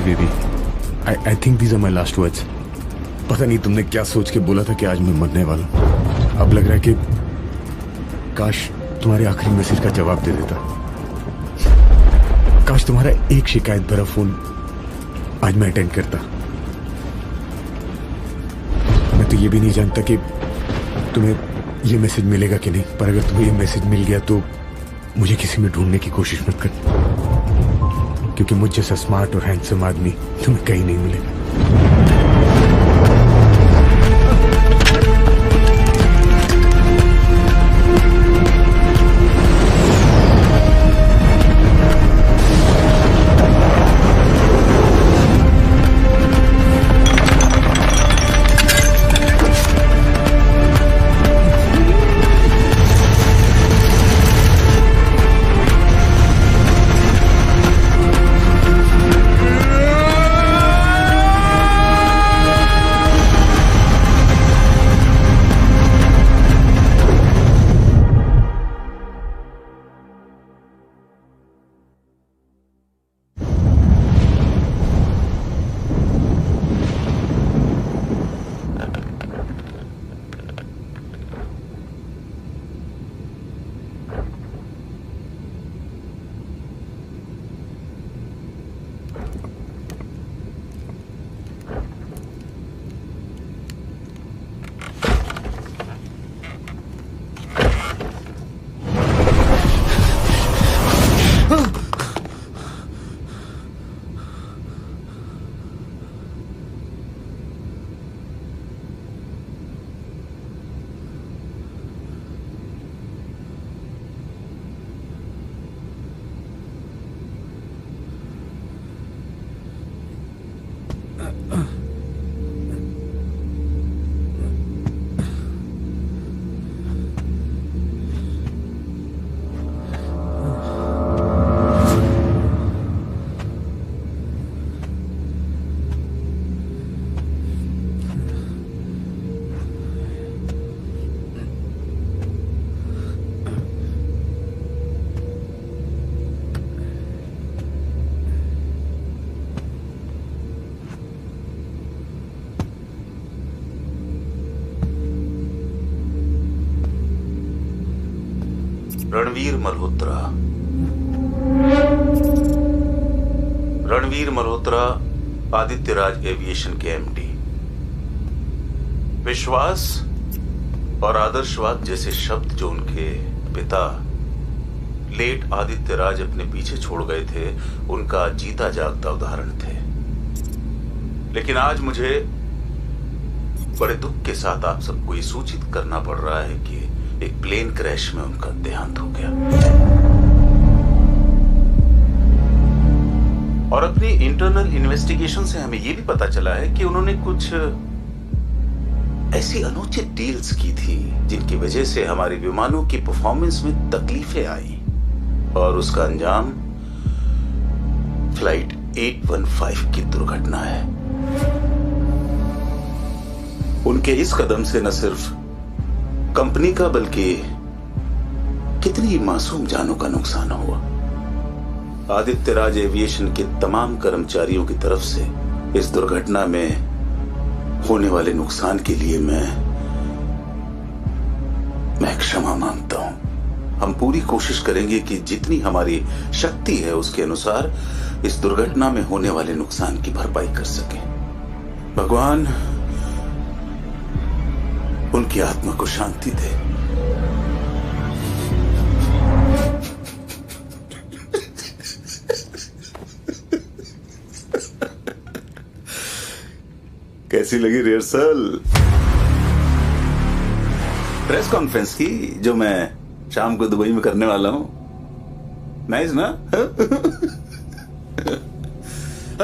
[SPEAKER 12] Hi baby, I think these are my last words. पता नहीं तुमने क्या सोच के बोला था कि आज मैं मरने वाला हूं। अब लग रहा है कि काश तुम्हारे आखिरी मैसेज का जवाब दे देता। काश तुम्हारा एक शिकायत भरा फोन आज मैं अटेंड करता। मैं तो ये भी नहीं जानता कि तुम्हें ये मैसेज मिलेगा कि नहीं, पर अगर तुम्हें ये मैसेज मिल गया तो मुझे किसी में ढूंढने की कोशिश मत कर, क्योंकि मुझ जैसा स्मार्ट और हैंडसम आदमी तुम्हें कहीं नहीं मिलेगा।
[SPEAKER 10] रणवीर मल्होत्रा। रणवीर मल्होत्रा आदित्य राज एविएशन के एमडी। विश्वास और आदर्शवाद जैसे शब्द जो उनके पिता लेट आदित्य राज अपने पीछे छोड़ गए थे, उनका जीता जागता उदाहरण थे। लेकिन आज मुझे बड़े दुख के साथ आप सबको ये सूचित करना पड़ रहा है कि एक प्लेन क्रैश में उनका देहांत हो गया। और अपनी इंटरनल इन्वेस्टिगेशन से हमें यह भी पता चला है कि उन्होंने कुछ ऐसी अनुचित डील्स की थी जिनकी वजह से हमारे विमानों की परफॉर्मेंस में तकलीफें आई, और उसका अंजाम फ्लाइट 815 की दुर्घटना है। उनके इस कदम से न सिर्फ कंपनी का बल्कि कितनी मासूम जानों का नुकसान हुआ। आदित्य राज एविएशन के तमाम कर्मचारियों की तरफ से इस दुर्घटना में होने वाले नुकसान के लिए मैं क्षमा मांगता हूं। हम पूरी कोशिश करेंगे कि जितनी हमारी शक्ति है उसके अनुसार इस दुर्घटना में होने वाले नुकसान की भरपाई कर सकें। भगवान उनकी आत्मा को शांति दे। कैसी लगी रिहर्सल? प्रेस कॉन्फ्रेंस की जो मैं शाम को दुबई में करने वाला हूं। नाइस ना?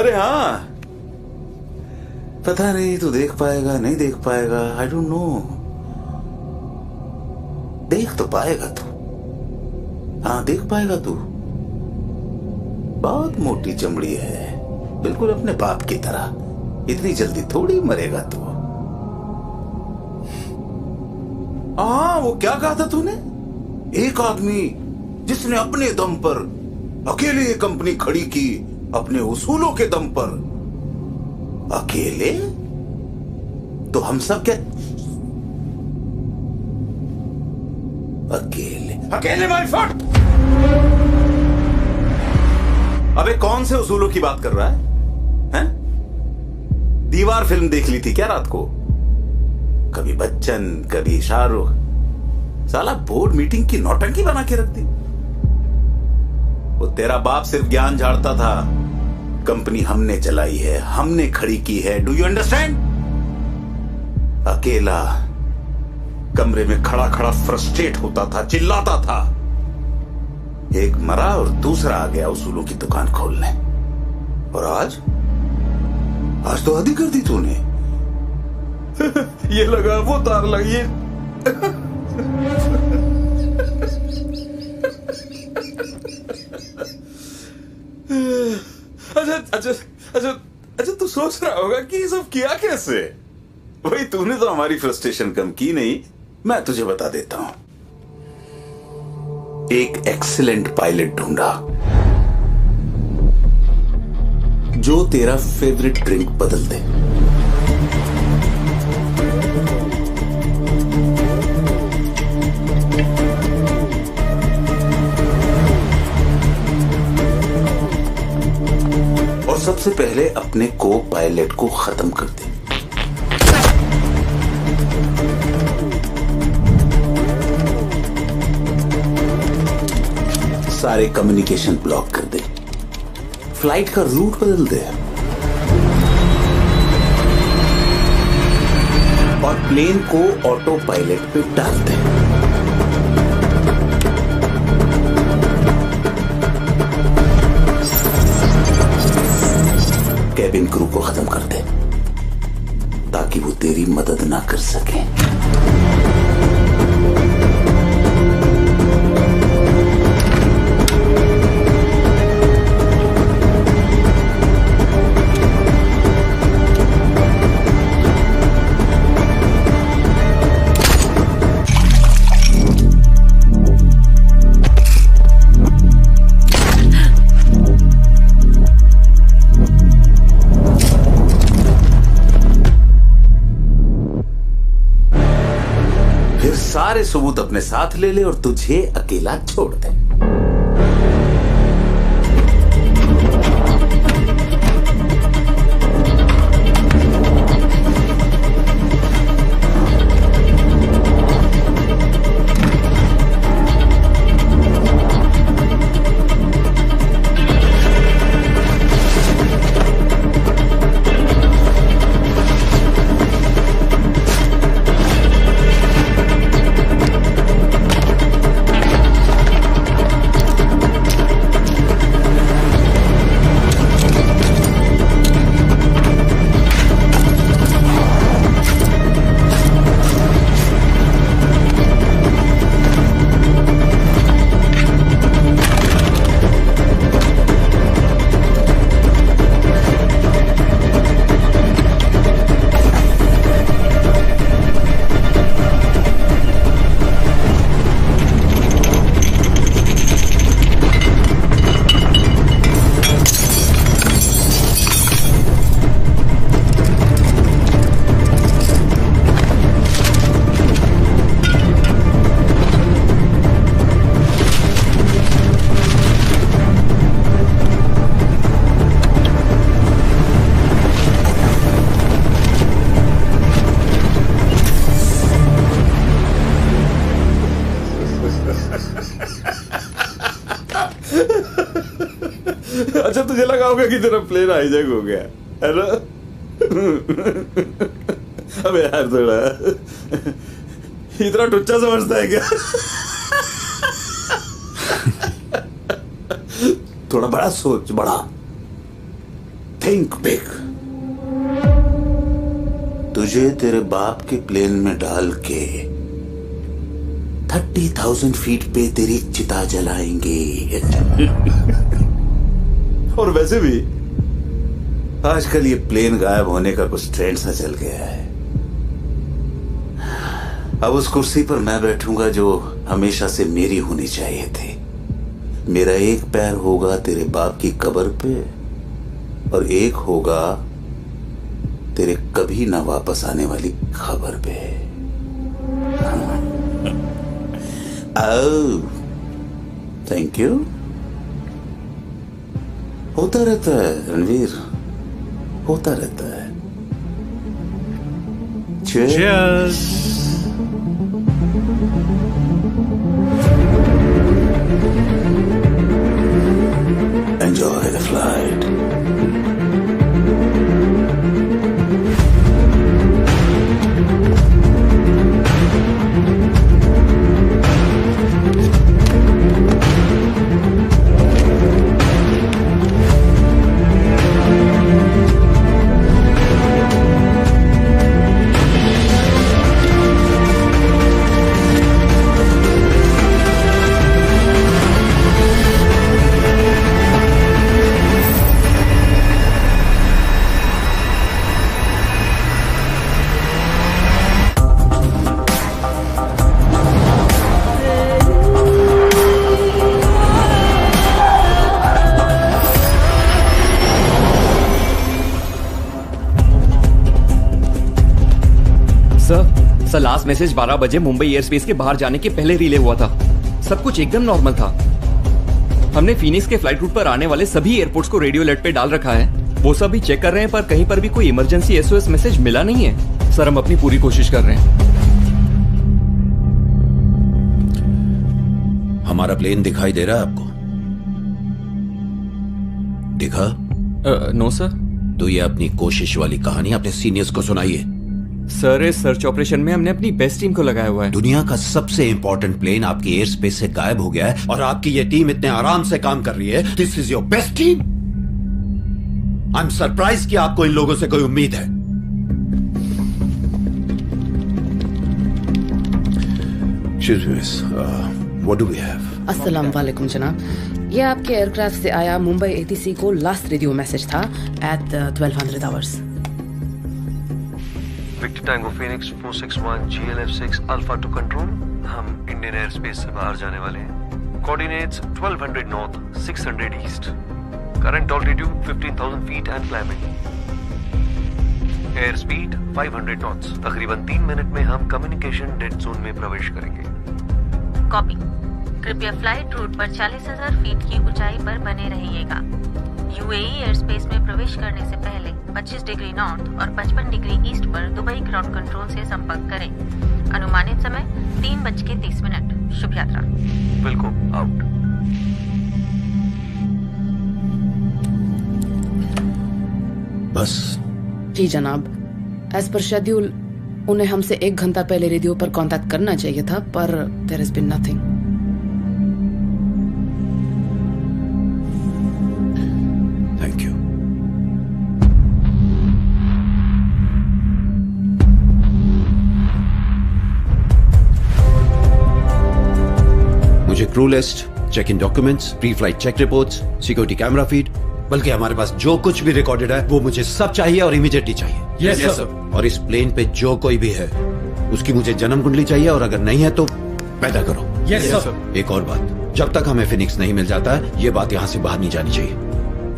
[SPEAKER 10] अरे हाँ, पता नहीं तू देख पाएगा नहीं देख पाएगा, आई डोंट नो। देख तो पाएगा तू, हाँ देख पाएगा तू। बहुत मोटी चमड़ी है, बिल्कुल अपने बाप की तरह। इतनी जल्दी थोड़ी मरेगा तू। हाँ, वो क्या कहा था तूने? एक आदमी जिसने अपने दम पर अकेले ये कंपनी खड़ी की, अपने उसूलों के दम पर अकेले? तो हम सब क्या अकेले माय फट? अबे कौन से उसूलों की बात कर रहा है? हैं? दीवार फिल्म देख ली थी क्या रात को? कभी बच्चन, कभी शाहरुख। साला बोर्ड मीटिंग की नौटंकी बना के रख दी। वो तेरा बाप सिर्फ ज्ञान झाड़ता था। कंपनी हमने चलाई है, हमने खड़ी की है। Do you understand? अकेला कमरे में खड़ा खड़ा फ्रस्ट्रेट होता था, चिल्लाता था। एक मरा और दूसरा आ गया उसूलों की दुकान खोलने। और आज तो आधी कर दी तूने। ये लगा, वो तार लगी। अच्छा तू सोच रहा होगा कि ये सब किया कैसे? भाई तूने तो हमारी फ्रस्ट्रेशन कम की नहीं। मैं तुझे बता देता हूं। एक एक्सीलेंट पायलट ढूंढा जो तेरा फेवरेट ड्रिंक बदल दे। और सबसे पहले अपने को पायलट को खत्म कर दे। सारे कम्युनिकेशन ब्लॉक कर दे। फ्लाइट का रूट बदल दे। और प्लेन को ऑटो पायलट पे डाल दे। कैबिन क्रू को खत्म कर दे ताकि वो तेरी मदद ना कर सके। सारे सबूत अपने साथ ले ले और तुझे अकेला छोड़ दे। अच्छा तुझे लगा होगा कि तेरा प्लेन हाईजैक हो गया है ना? अबे यार थोड़ा इतना टुच्चा समझता है क्या? थोड़ा बड़ा सोच, बड़ा थिंक बिग। तुझे तेरे बाप के प्लेन में डाल के 30,000 फीट पे तेरी चिता जलाएंगे। और वैसे भी आजकल ये प्लेन गायब होने का कुछ ट्रेंड सा चल गया है। अब उस कुर्सी पर मैं बैठूंगा जो हमेशा से मेरी होनी चाहिए थी। मेरा एक पैर होगा तेरे बाप की कब्र पे और एक होगा तेरे कभी ना वापस आने वाली खबर पे। Thank you. होता रहता है रणवीर, होता रहता है। Cheers. Enjoy the flight.
[SPEAKER 1] Sir last message 12 बजे मुंबई एयर स्पेस के बाहर जाने के पहले रिले हुआ था। सब कुछ एकदम नॉर्मल था। हमने फिनिक्स के फ्लाइट रूट पर आने वाले सभी एयरपोर्ट्स को रेडियो अलर्ट पे डाल रखा है। वो सब भी चेक कर रहे हैं, पर कहीं पर भी कोई इमरजेंसी एसओएस मैसेज मिला नहीं है। सर हम अपनी पूरी कोशिश कर रहे हैं।
[SPEAKER 9] हमारा प्लेन दिखाई दे रहा है आपको? दिखा?
[SPEAKER 1] No sir.
[SPEAKER 9] तो ये अपनी कोशिश वाली कहानी अपने सीनियर्स को सुनाइए।
[SPEAKER 1] सर इस सर्च ऑपरेशन में हमने अपनी बेस्ट टीम को लगाया हुआ है।
[SPEAKER 9] दुनिया का सबसे इंपॉर्टेंट प्लेन आपकी एयर स्पेस से गायब हो गया है और आपकी ये टीम इतने आराम से काम कर रही है। This is your best team. I am surprise कि आपको इन लोगों से कोई उम्मीद है। What do we have?
[SPEAKER 21] अस्सलाम वालेकुम जनाब, ये आपके एयरक्राफ्ट से आया मुंबई एटीसी को लास्ट रेडियो मैसेज था at 1200 hours.
[SPEAKER 22] Victor Tango Phoenix 461 GLF6 Alpha to control. हम इंडियन एयर स्पेस से बाहर जाने वाले हैं। Coordinates 1200 north 600 east. Current altitude 15,000 feet and climbing. Air speed 500 knots. तकरीबन 3 मिनट में हम कम्युनिकेशन डेड जोन में प्रवेश करेंगे।
[SPEAKER 23] कॉपी। कृपया फ्लाइट रूट पर 40,000 फीट की ऊंचाई पर बने रहिएगा। यूएई एयर स्पेस में प्रवेश करने से पहले 25 डिग्री नॉर्थ और 55 डिग्री ईस्ट पर दुबई ग्राउंड कंट्रोल से संपर्क करें। अनुमानित समय 3:30। शुभ यात्रा।
[SPEAKER 22] बिल्कुल आउट।
[SPEAKER 9] बस
[SPEAKER 21] जी जनाब, एज पर शेड्यूल उन्हें हमसे 1 घंटा पहले रेडियो पर कांटेक्ट करना चाहिए था, पर there has been nothing.
[SPEAKER 9] Thank you. मुझे crew list, check in documents, pre flight check reports, security camera feed, बल्कि हमारे पास जो कुछ भी रिकॉर्डेड है वो मुझे सब चाहिए और इमीडिएटली चाहिए।
[SPEAKER 22] Yes, sir.
[SPEAKER 9] और इस प्लेन पे जो कोई भी है उसकी मुझे जन्म कुंडली चाहिए, और अगर नहीं है तो पैदा करो।
[SPEAKER 22] Yes, sir.
[SPEAKER 9] एक और बात, जब तक हमें फिनिक्स नहीं मिल जाता है ये बात यहाँ से बाहर नहीं जानी चाहिए।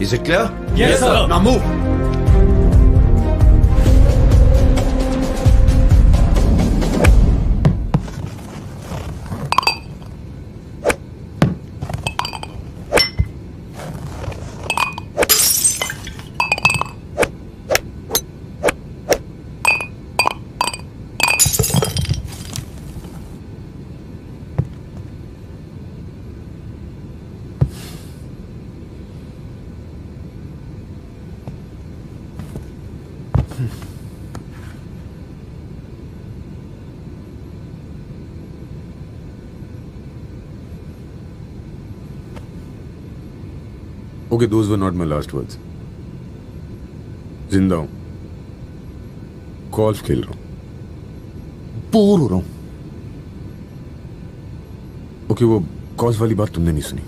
[SPEAKER 9] Is it clear?
[SPEAKER 22] Yes, sir.
[SPEAKER 9] Now move.
[SPEAKER 12] Okay, those were not my last words. जिंदा हूं, गोल्फ खेल रहा हूं, बोर हो रहा हूं। ओके, वो गोल्फ वाली बात तुमने नहीं सुनी।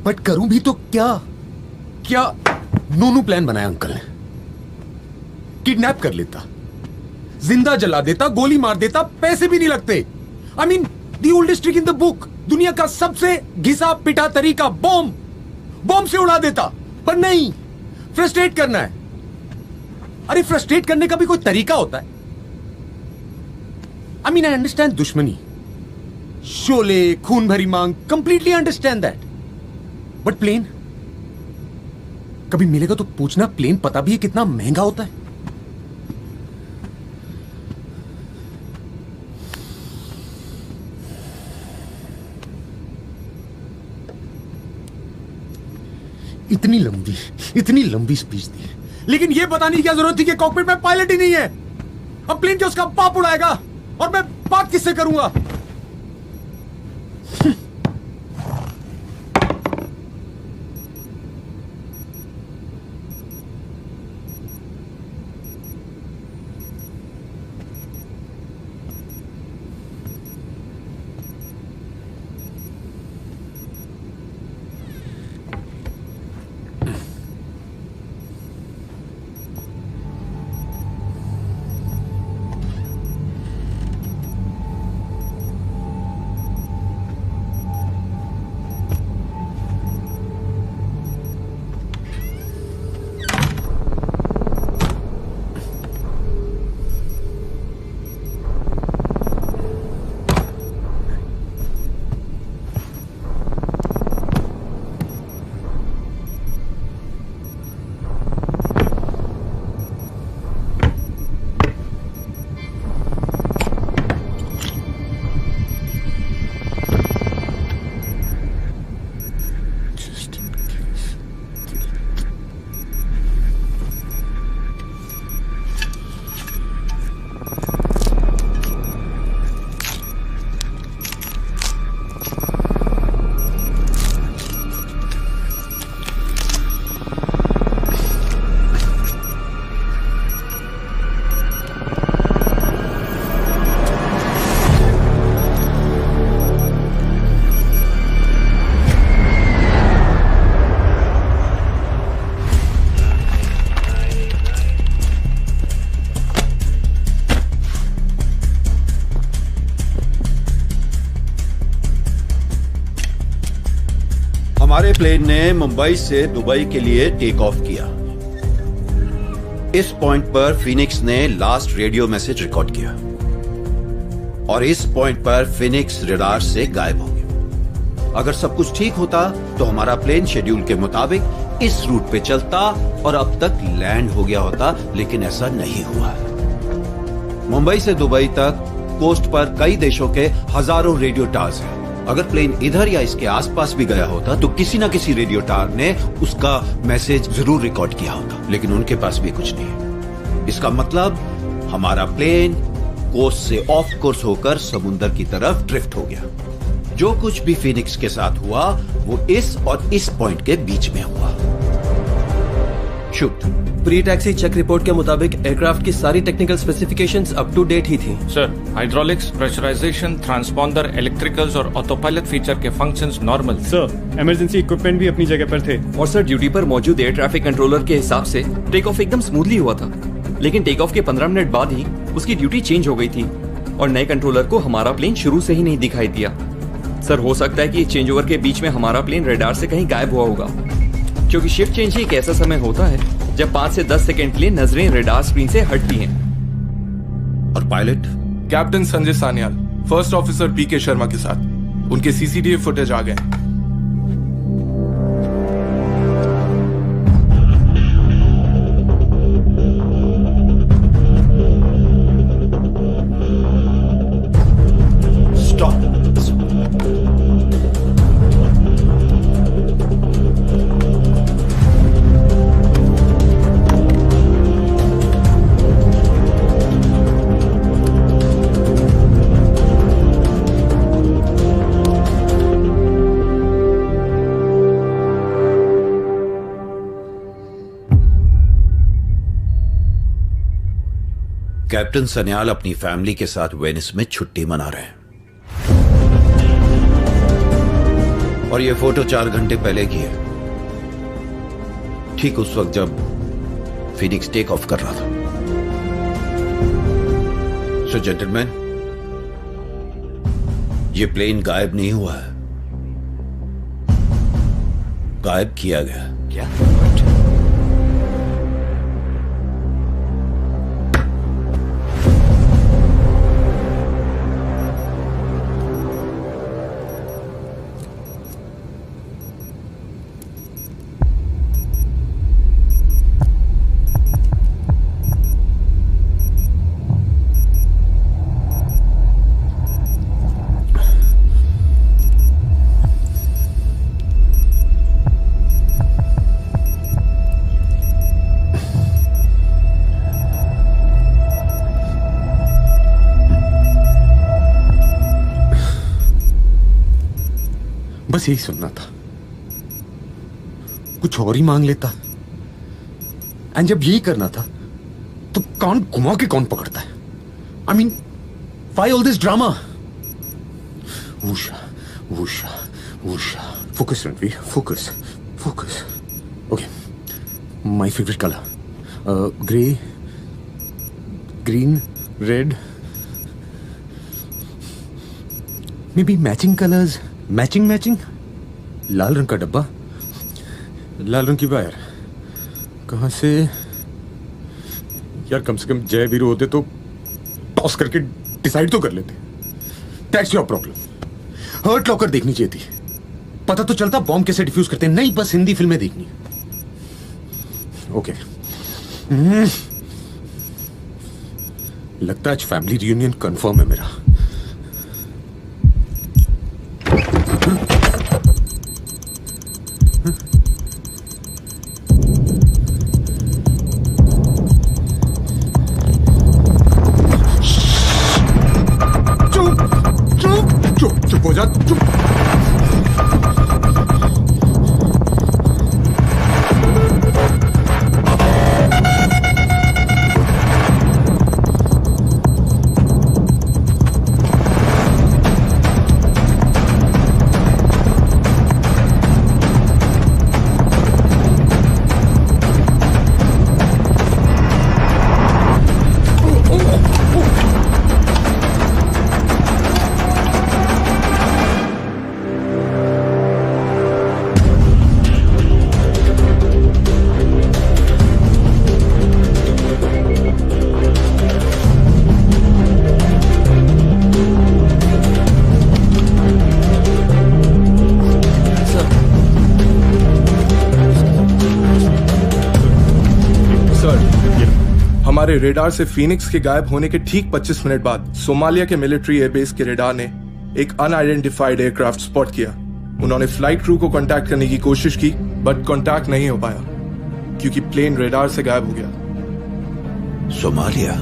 [SPEAKER 13] बट करूं भी तो क्या? क्या नोनू प्लान बनाया अंकल ने? किडनैप कर लेता, जिंदा जला देता, गोली मार देता, पैसे भी नहीं लगते। I mean the oldest trick in the book, दुनिया का सबसे घिसा पिटा तरीका, बॉम्ब। बॉम्ब से उड़ा देता, पर नहीं, फ्रस्ट्रेट करना है। अरे फ्रस्ट्रेट करने का भी कोई तरीका होता है। आई मीन आई अंडरस्टैंड दुश्मनी, Sholay, Khoon Bhari Maang, completely understand that, but plane कभी मिलेगा तो पूछना, प्लेन पता भी है कितना महंगा होता है। इतनी लंबी स्पीच दी, लेकिन यह बताने की क्या जरूरत थी कि कॉकपिट में पायलट ही नहीं है। अब प्लेन के उसका बाप उड़ाएगा और मैं बात किससे करूंगा?
[SPEAKER 4] हमारे प्लेन ने मुंबई से दुबई के लिए टेक ऑफ किया। इस पॉइंट पर फिनिक्स ने लास्ट रेडियो मैसेज रिकॉर्ड किया और इस पॉइंट पर फिनिक्स रडार से गायब हो गया। अगर सब कुछ ठीक होता तो हमारा प्लेन शेड्यूल के मुताबिक इस रूट पे चलता और अब तक लैंड हो गया होता, लेकिन ऐसा नहीं हुआ। मुंबई से दुबई तक कोस्ट पर कई देशों के हजारों रेडियो टावर्स हैं। अगर प्लेन इधर या इसके आसपास भी गया होता तो किसी ना किसी रेडियो टावर ने उसका मैसेज जरूर रिकॉर्ड किया होता, लेकिन उनके पास भी कुछ नहीं है। इसका मतलब हमारा प्लेन कोस्ट से ऑफ कोर्स होकर समुंदर की तरफ ड्रिफ्ट हो गया। जो कुछ भी फिनिक्स के साथ हुआ वो इस और इस पॉइंट के बीच में हुआ। Shoot.
[SPEAKER 16] Pre taxi check report के मुताबिक एयरक्राफ्ट की सारी technical specifications up to date ही थी।
[SPEAKER 5] Sir, hydraulics, pressurisation, transponder, electricals और ऑटो पायलट फीचर के functions normal.
[SPEAKER 7] Sir, emergency equipment भी अपनी जगह पर थे।
[SPEAKER 1] और सर, ड्यूटी पर मौजूद एयर ट्रैफिक कंट्रोलर के हिसाब से टेक ऑफ एकदम स्मूथली हुआ था, लेकिन टेक ऑफ के 15 मिनट बाद ही उसकी ड्यूटी चेंज हो गई थी और नए कंट्रोलर को हमारा प्लेन शुरू से ही नहीं दिखाई दिया। सर, हो सकता है कि चेंज ओवर के बीच में हमारा प्लेन रडार से कहीं गायब हुआ होगा, क्योंकि शिफ्ट चेंज ही एक ऐसा समय होता है जब 5 से 10 सेकंड के लिए नजरें रडार स्क्रीन से हटती हैं।
[SPEAKER 4] और pilot?
[SPEAKER 24] Captain Sanjay Sanyal, first officer P K Sharma के साथ। उनके सीसीटीवी फुटेज आ गए।
[SPEAKER 4] कैप्टन सन्याल अपनी फैमिली के साथ वेनिस में छुट्टी मना रहे हैं और ये फोटो 4 घंटे पहले की है, ठीक उस वक्त जब फिनिक्स टेक ऑफ कर रहा था। सो जेंटलमैन, ये प्लेन गायब नहीं हुआ है। गायब किया गया।
[SPEAKER 16] क्या?
[SPEAKER 13] बस यही सुनना था, कुछ और ही मांग लेता। एंड जब यही करना था तो कान घुमा के कौन पकड़ता है? I mean, why all this drama? Usha Usha Usha, focus Ranveer, focus focus. Okay, my favourite colour, grey, green, red, maybe matching colours, matching. लाल रंग का डब्बा, लाल रंग की वायर, कहां से? यार कम से कम जय वीरू होते तो टॉस करके डिसाइड तो कर लेते। That's your problem. Hurt Locker देखनी चाहिए थी, पता तो चलता बॉम्ब कैसे डिफ्यूज करते हैं। नहीं, बस हिंदी फिल्में देखनी। ओके, लगता है आज फैमिली रियूनियन कंफर्म है मेरा। चुप हो जा, चुप।
[SPEAKER 24] हमारे रेडार से फीनिक्स के गायब होने के ठीक 25 मिनट बाद सोमालिया के मिलिट्री एयरबेस के रेडार ने एक अनआइडेंटिफाइड एयरक्राफ्ट स्पॉट किया। उन्होंने फ्लाइट क्रू को कांटेक्ट करने की कोशिश की, बट कांटेक्ट नहीं हो पाया क्योंकि प्लेन रेडार से गायब हो गया।
[SPEAKER 4] सोमालिया?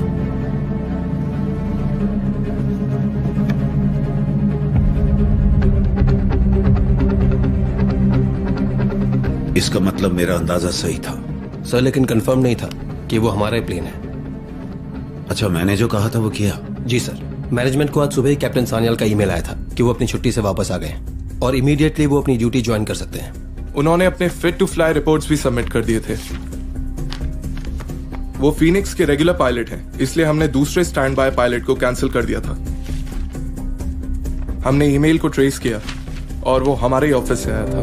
[SPEAKER 4] इसका मतलब मेरा अंदाजा सही था।
[SPEAKER 16] सर, लेकिन कंफर्म नहीं था कि वो हमारा ही प्लेन है।
[SPEAKER 4] अच्छा, मैंने जो कहा था वो किया?
[SPEAKER 16] जी सर, मैनेजमेंट को आज सुबह ही कैप्टन सान्याल का ईमेल आया था कि वो अपनी छुट्टी से वापस आ गए और इमीडिएटली वो अपनी ड्यूटी ज्वाइन कर सकते हैं।
[SPEAKER 24] उन्होंने अपने फिट टू फ्लाई रिपोर्ट्स भी सबमिट कर दिए थे। वो फीनिक्स के रेगुलर पायलट हैं, इसलिए हमने दूसरे स्टैंड बाय पायलट को कैंसिल कर दिया था। हमने ईमेल को ट्रेस किया और वो हमारे ही ऑफिस से आया था।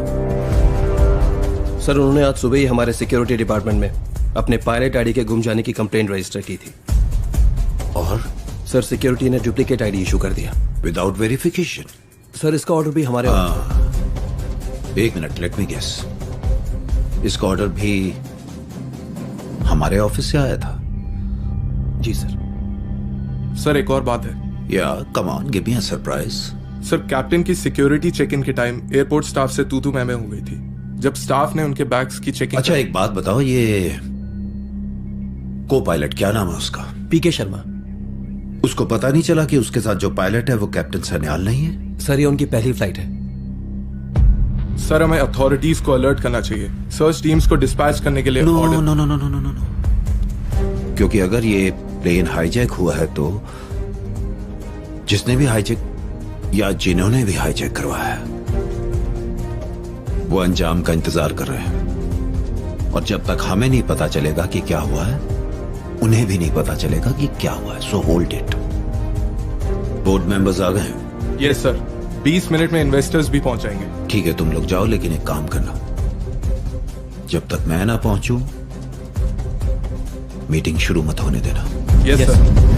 [SPEAKER 16] सर, उन्होंने आज सुबह ही हमारे सिक्योरिटी डिपार्टमेंट में अपने पायलट आईडी के गुम जाने की कंप्लेंट रजिस्टर की थी।
[SPEAKER 4] और
[SPEAKER 16] सर, सिक्योरिटी ने डुप्लीकेट आईडी इशू कर दिया
[SPEAKER 4] विदाउट वेरिफिकेशन।
[SPEAKER 16] सर, इसका ऑर्डर भी हमारे
[SPEAKER 4] एक मिनट, लेट मी गेस। इसका ऑर्डर भी हमारे ऑफिस से आया था?
[SPEAKER 16] जी सर।
[SPEAKER 24] सर, एक और बात है।
[SPEAKER 4] या come on, give me a surprise.
[SPEAKER 24] Sir, captain की सिक्योरिटी चेक इन के टाइम एयरपोर्ट स्टाफ से तू मैं हो गई थी जब स्टाफ ने उनके बैग्स की चेकिंग।
[SPEAKER 4] अच्छा, एक बात बताओ, ये को पायलट क्या नाम है उसका?
[SPEAKER 16] पीके शर्मा।
[SPEAKER 4] उसको पता नहीं चला कि उसके साथ जो पायलट है वो कैप्टन सान्याल नहीं है?
[SPEAKER 16] सर, ये उनकी पहली फ्लाइट है।
[SPEAKER 24] सर, हमें अथॉरिटीज को अलर्ट करना चाहिए, सर्च टीम्स को डिस्पैच करने के लिए।
[SPEAKER 4] No no no no no no no, क्योंकि अगर ये प्लेन हाईजैक हुआ है तो जिसने भी हाईजैक या जिन्होंने भी हाईजैक करवाया है वो अंजाम का इंतजार कर रहे हैं, और जब तक हमें नहीं पता चलेगा कि क्या हुआ है उन्हें भी नहीं पता चलेगा कि क्या हुआ है। So hold it. Board members आ गए हैं?
[SPEAKER 24] यस सर, 20 मिनट में इन्वेस्टर्स भी पहुंच जाएंगे।
[SPEAKER 4] ठीक है, तुम लोग जाओ, लेकिन एक काम करना,
[SPEAKER 9] जब तक मैं ना पहुंचूं, मीटिंग शुरू मत होने देना।
[SPEAKER 24] Yes sir.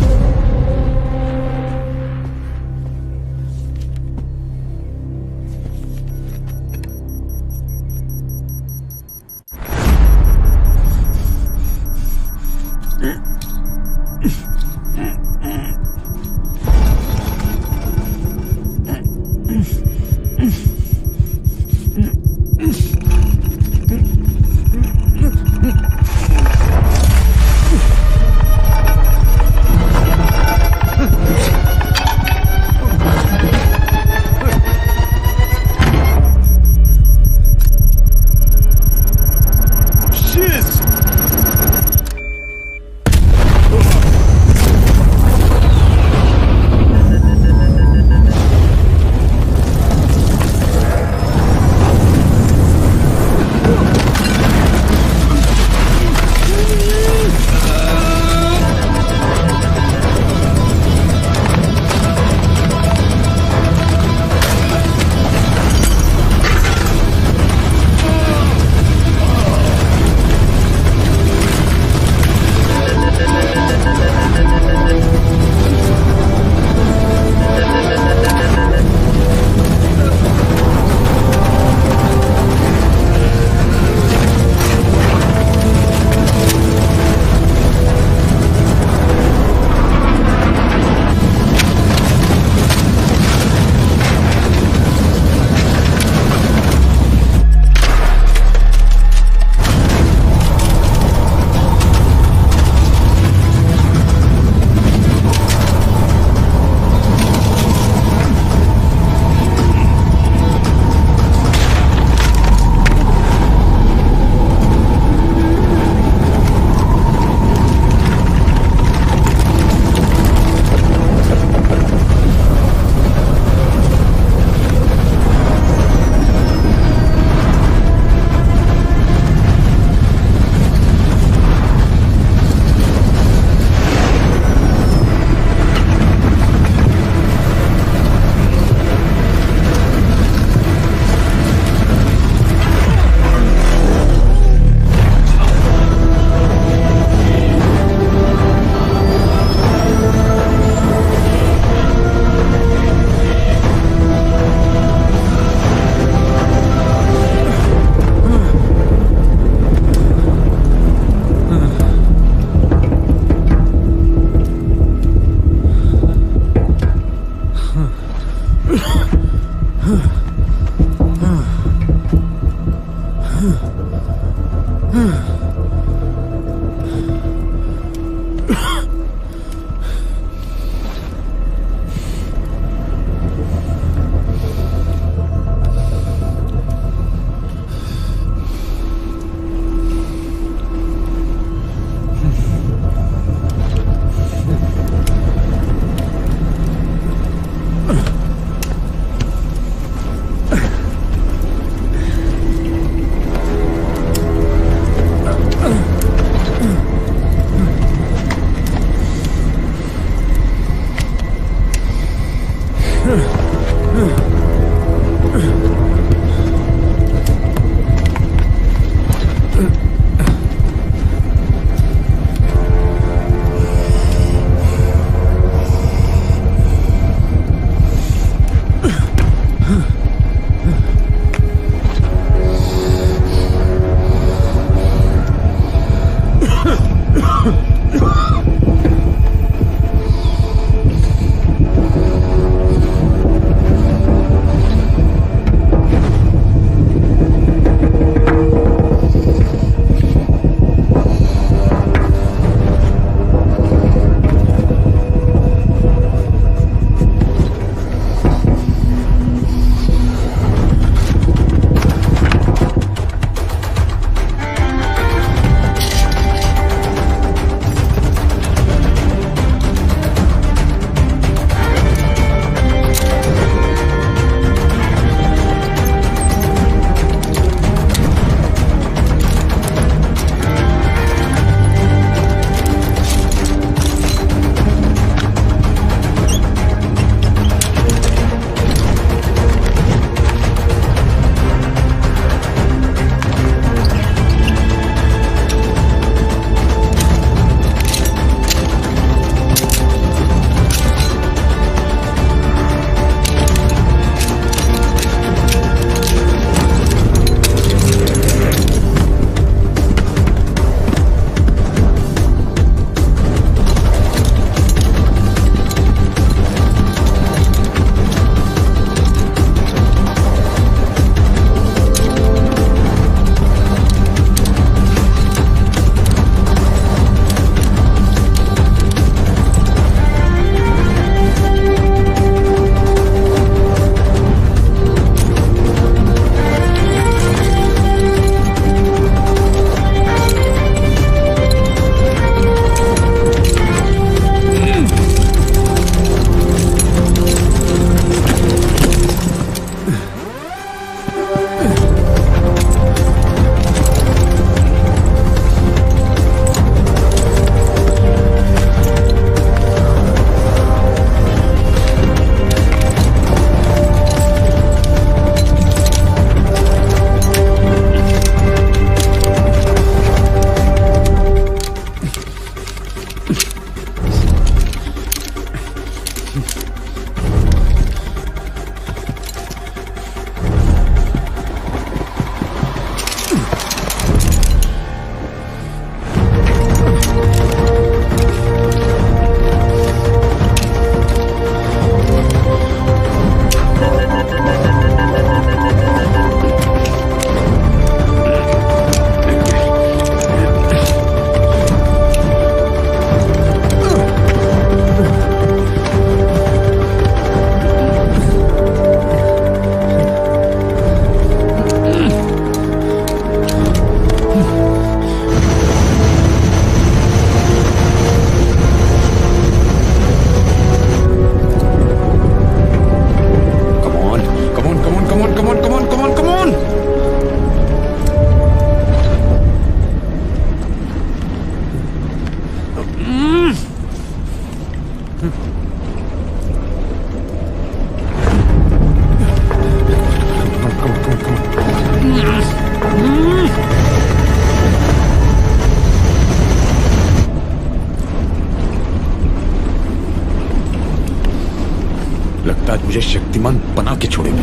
[SPEAKER 12] आज मुझे शक्तिमान बना के छोड़ेगी।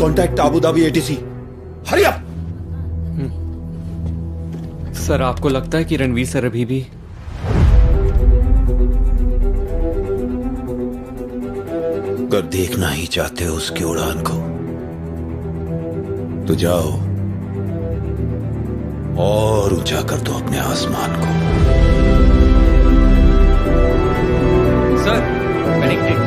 [SPEAKER 4] Contact Abu Dhabi ATC. Hurry up.
[SPEAKER 1] Sir आपको लगता है कि रणवीर सर अभी भी
[SPEAKER 4] अगर देखना ही चाहते हो उसकी उड़ान को तो जाओ और ऊंचा कर दो अपने आसमान को.
[SPEAKER 1] Sir connected.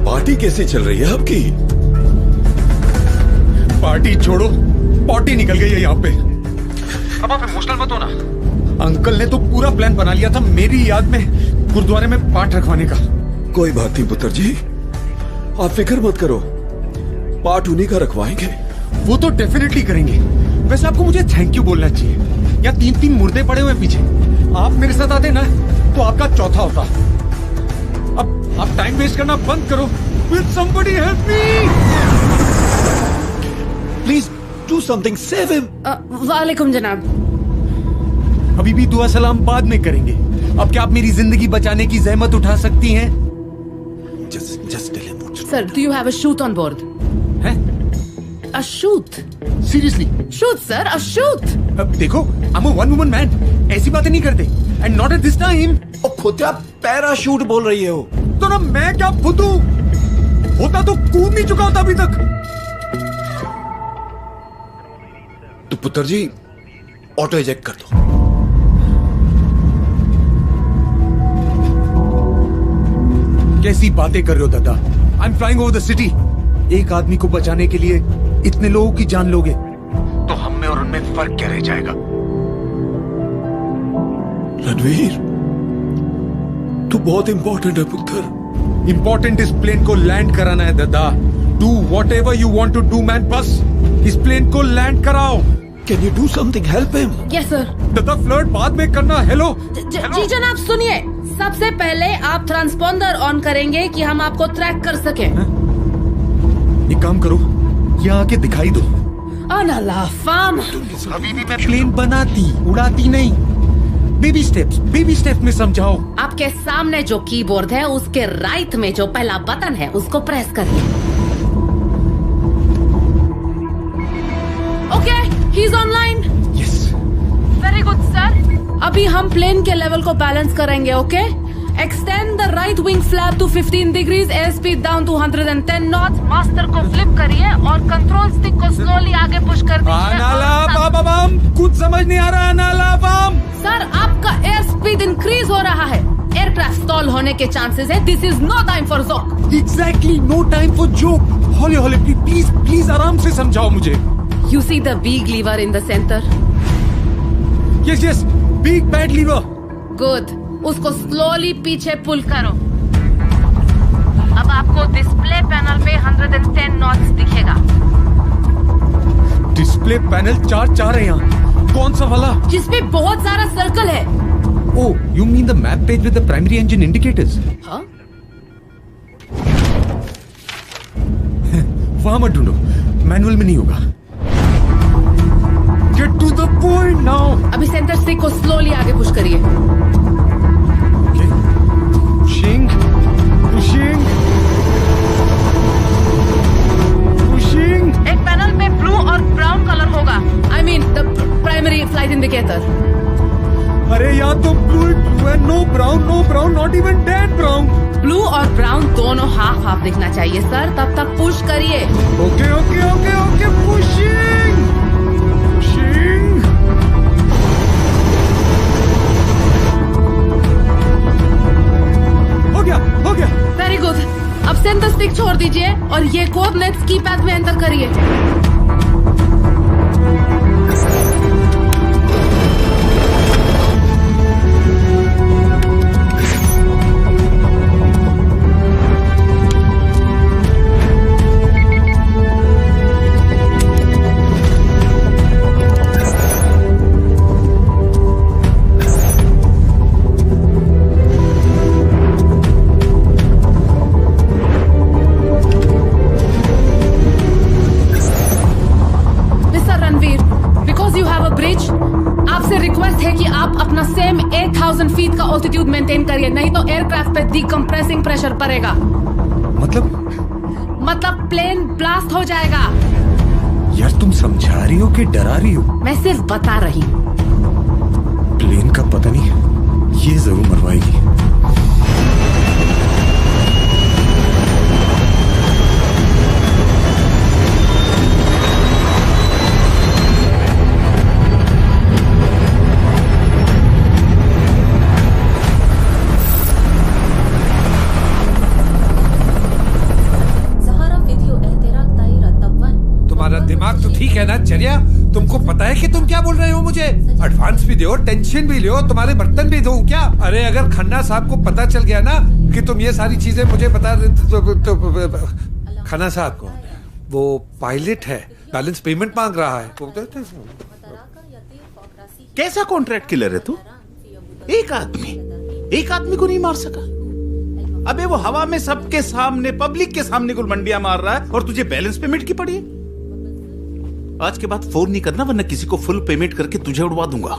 [SPEAKER 4] पार्टी कैसी चल रही है आपकी?
[SPEAKER 13] पार्टी छोड़ो, पॉटी निकल गई है यहाँ पे.
[SPEAKER 3] अब आप इमोशनल मत हो ना.
[SPEAKER 13] अंकल ने तो पूरा प्लान बना लिया था मेरी याद में गुरुद्वारे में पाठ रखवाने का.
[SPEAKER 4] कोई बात नहीं पुत्र जी, आप फिक्र मत करो, पाठ उन्हीं का रखवाएंगे.
[SPEAKER 13] वो तो डेफिनेटली करेंगे. वैसे आपको मुझे थैंक यू बोलना चाहिए. यहाँ 3-3 मुर्दे पड़े हुए पीछे. आप मेरे साथ आते ना तो आपका चौथा होता. अब आप टाइम वेस्ट करना बंद करो. Will somebody help me?
[SPEAKER 4] Please do something, save him.
[SPEAKER 21] वालेकुम जनाब.
[SPEAKER 13] अभी भी दुआ सलाम बाद में करेंगे. अब क्या आप मेरी जिंदगी बचाने की जहमत उठा सकती हैं?
[SPEAKER 4] Just tell him.
[SPEAKER 21] Sir, do you have a shoot on board?
[SPEAKER 13] हैं?
[SPEAKER 21] A shoot?
[SPEAKER 13] Seriously?
[SPEAKER 21] Shoot, sir, a shoot.
[SPEAKER 13] अब देखो, I'm a one woman man. ऐसी बातें नहीं करते. And not at this time.
[SPEAKER 4] ओ खुद आप पैराशूट बोल रही हो.
[SPEAKER 13] तो ना मैं क्या फुदू? होता तो कूद नहीं चुका होता अभी तक.
[SPEAKER 4] तो पुत्र जी ऑटो इजेक्ट कर दो.
[SPEAKER 13] कैसी बातें कर रहे हो दादा? I'm flying over the city. एक आदमी को बचाने के लिए इतने लोगों की जान लोगे तो हम में और उनमें फर्क क्या रह जाएगा?
[SPEAKER 4] रणवीर, तू बहुत इंपॉर्टेंट है पुत्र.
[SPEAKER 13] इंपॉर्टेंट इस प्लेन को लैंड कराना है दादा. Do whatever you want to do man. बस इस प्लेन को लैंड कराओ.
[SPEAKER 4] Can you do something? Help him.
[SPEAKER 21] Yes sir.
[SPEAKER 13] दादा फ्लर्ट बाद में करना. हेलो
[SPEAKER 21] जी जनाब सुनिए. सबसे पहले आप ट्रांसपॉन्डर ऑन करेंगे कि हम आपको ट्रैक कर सके.
[SPEAKER 13] एक काम करो, यहाँ आके दिखाई दो.
[SPEAKER 21] अनालाफाम.
[SPEAKER 13] अभी भी मैं प्लेन बनाती उड़ाती नहीं. बेबी स्टेप्स में समझाओ.
[SPEAKER 21] आपके सामने जो कीबोर्ड है उसके राइट में जो पहला बटन है उसको प्रेस करिए. Okay, he is online.
[SPEAKER 13] Yes.
[SPEAKER 21] Very good sir. अभी हम प्लेन के लेवल को बैलेंस करेंगे. Okay, extend the right wing flap to 15 degrees. Air speed down to 110 knots. Master को फ्लिप करिए और कंट्रोल स्टिक को स्लोली आगे पुश कर दीजिए.
[SPEAKER 13] कुछ समझ नहीं आ रहा. अनालाबाम.
[SPEAKER 21] सर आपका एयर स्पीड इंक्रीज हो रहा है. एयरक्राफ्ट स्टॉल होने के चांसेस है. This is no time for joke.
[SPEAKER 13] Exactly, no time for joke. हौले हौले प्लीज आराम से समझाओ मुझे.
[SPEAKER 21] You see the big lever in the centre.
[SPEAKER 13] Yes, big bad lever.
[SPEAKER 21] Good. उसको स्लोली पीछे पुल करो. अब आपको डिस्प्ले पैनल पे 110 नॉट्स दिखेगा.
[SPEAKER 13] डिस्प्ले पैनल 4 है यहाँ। कौन सा वाला?
[SPEAKER 21] जिसपे बहुत सारा सर्कल है।
[SPEAKER 13] Oh, you mean the map page with the primary engine indicators?
[SPEAKER 21] हाँ?
[SPEAKER 13] वहां मत ढूंढो, मैनुअल में नहीं होगा। Get to the point now.
[SPEAKER 21] अभी सेंटर स्टिक को स्लोली आगे पुश करिए।
[SPEAKER 13] Okay. Pushing.
[SPEAKER 21] एक पैनल में ब्लू और ब्राउन कलर होगा। I mean the primary flight indicator.
[SPEAKER 13] अरे यहाँ तो ब्लू है, no brown, not even dead brown.
[SPEAKER 21] Blue और ब्राउन दोनों हाफ दिखना चाहिए सर, तब तक पुश करिए।
[SPEAKER 13] Okay, pushing. हो गया।
[SPEAKER 21] Very good. अब सेंटर स्टिक छोड़ दीजिए और ये कोऑर्डिनेट्स कीपैड में एंटर करिए। फीट का ऑल्टीट्यूड मेंटेन करिए, नहीं तो एयरक्राफ्ट पे डिकम्प्रेसिंग प्रेशर पड़ेगा। मतलब प्लेन ब्लास्ट हो जाएगा।
[SPEAKER 13] यार तुम समझा रही हो कि डरा रही हो?
[SPEAKER 21] मैं सिर्फ बता रही हूँ।
[SPEAKER 13] प्लेन का पता नहीं, ये जरूर मरवाएगी।
[SPEAKER 6] दिमाग तो ठीक है ना चरिया? तुमको पता है कि तुम क्या बोल रहे हो? मुझे एडवांस भी दो, टेंशन भी लो, तुम्हारे बर्तन भी दो क्या? अरे अगर खन्ना साहब को पता चल गया ना कि तुम ये सारी चीजें मुझे बता तो खन्ना साहब को, वो पायलट है, बैलेंस पेमेंट मांग रहा है।
[SPEAKER 10] कैसा कॉन्ट्रैक्ट किलर है तू? एक आदमी को नहीं मार सका। अबे वो हवा में सबके सामने, पब्लिक के सामने गुलमंडियां मार रहा है और तुझे बैलेंस पेमेंट की पड़ी है। आज के बाद फोन नहीं करना, वरना किसी को फुल पेमेंट करके तुझे उड़वा दूंगा।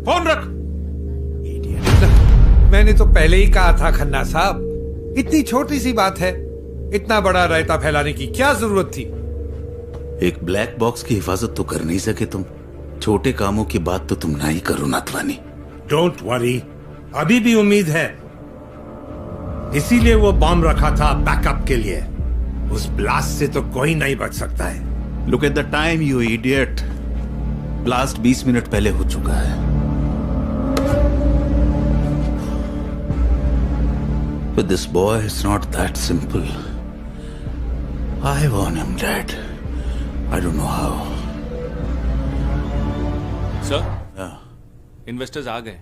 [SPEAKER 10] फोन रख।
[SPEAKER 6] मैंने तो पहले ही कहा था खन्ना साहब, इतनी छोटी सी बात है, इतना बड़ा रायता फैलाने की क्या जरूरत थी?
[SPEAKER 10] एक ब्लैक बॉक्स की हिफाजत तो कर नहीं सके तुम। छोटे कामों की बात तो तुम ना ही करो नाथवानी।
[SPEAKER 6] डोंट वरी, अभी भी उम्मीद है। इसीलिए वो बॉम्ब रखा था बैकअप के लिए। उस ब्लास्ट से तो कोई नहीं बच सकता है।
[SPEAKER 10] Look at the time, you idiot. Blast 20 minute पहले हो चुका है। With this boy, it's not that simple. I want him dead. I don't know how.
[SPEAKER 5] Sir, investors आ गए।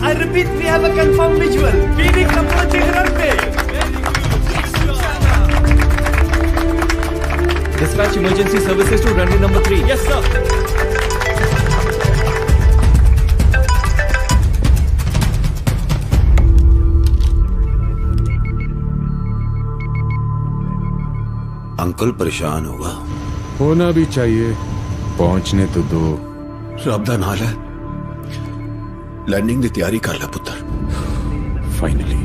[SPEAKER 8] I repeat, we have a confirmed visual. Phoenix approaching runway.
[SPEAKER 1] Dispatch emergency services to runway number 3.
[SPEAKER 8] Yes, sir.
[SPEAKER 4] Uncle परेशान होगा।
[SPEAKER 12] होना भी चाहिए, पहुंचने तो दो।
[SPEAKER 4] रब दा नाल है, लैंडिंग की तैयारी कर ले पुत्र।
[SPEAKER 12] फाइनली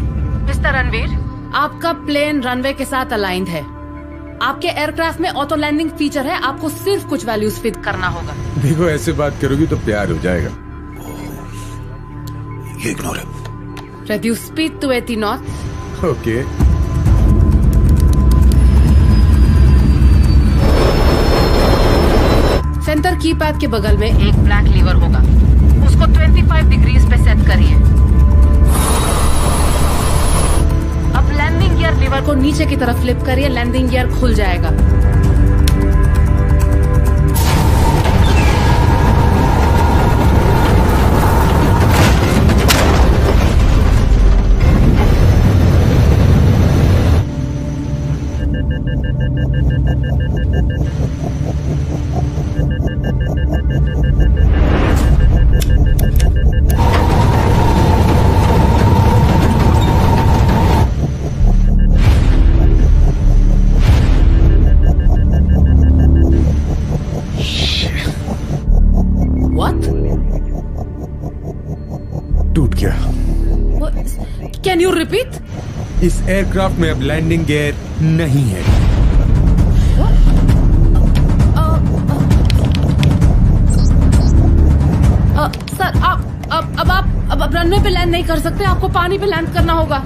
[SPEAKER 21] मिस्टर रणवीर, आपका प्लेन रनवे के साथ अलाइंड है। आपके एयरक्राफ्ट में ऑटो लैंडिंग फीचर है, आपको सिर्फ कुछ वैल्यूज फिट करना होगा।
[SPEAKER 12] देखो ऐसे बात करोगी तो प्यार हो जाएगा।
[SPEAKER 4] ये इग्नोर है।
[SPEAKER 21] Reduce speed to 80 knots.
[SPEAKER 12] Okay.
[SPEAKER 21] Centre keypad के बगल में एक ब्लैक लीवर होगा, उसको 25 डिग्रीज पे सेट करिए। अब लैंडिंग गियर लीवर को नीचे की तरफ फ्लिप करिए, लैंडिंग गियर खुल जाएगा।
[SPEAKER 13] टूट गया।
[SPEAKER 21] Can you repeat?
[SPEAKER 13] इस एयरक्राफ्ट में अब लैंडिंग गियर नहीं है।
[SPEAKER 21] सर अब रनवे पे लैंड नहीं कर सकते, आपको पानी पे लैंड करना होगा।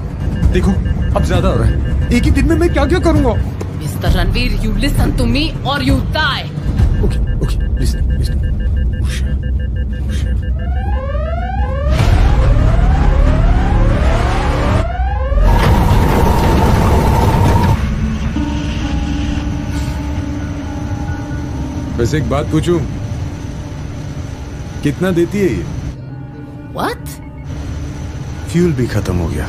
[SPEAKER 13] देखो अब ज्यादा हो रहा है, एक ही दिन में मैं क्या क्या करूंगा।
[SPEAKER 21] Mister Ranveer, you listen to me और यू डाई।
[SPEAKER 13] Okay listen. वैसे एक बात पूछूं, कितना देती है ये?
[SPEAKER 21] What?
[SPEAKER 13] फ्यूल भी खत्म हो गया।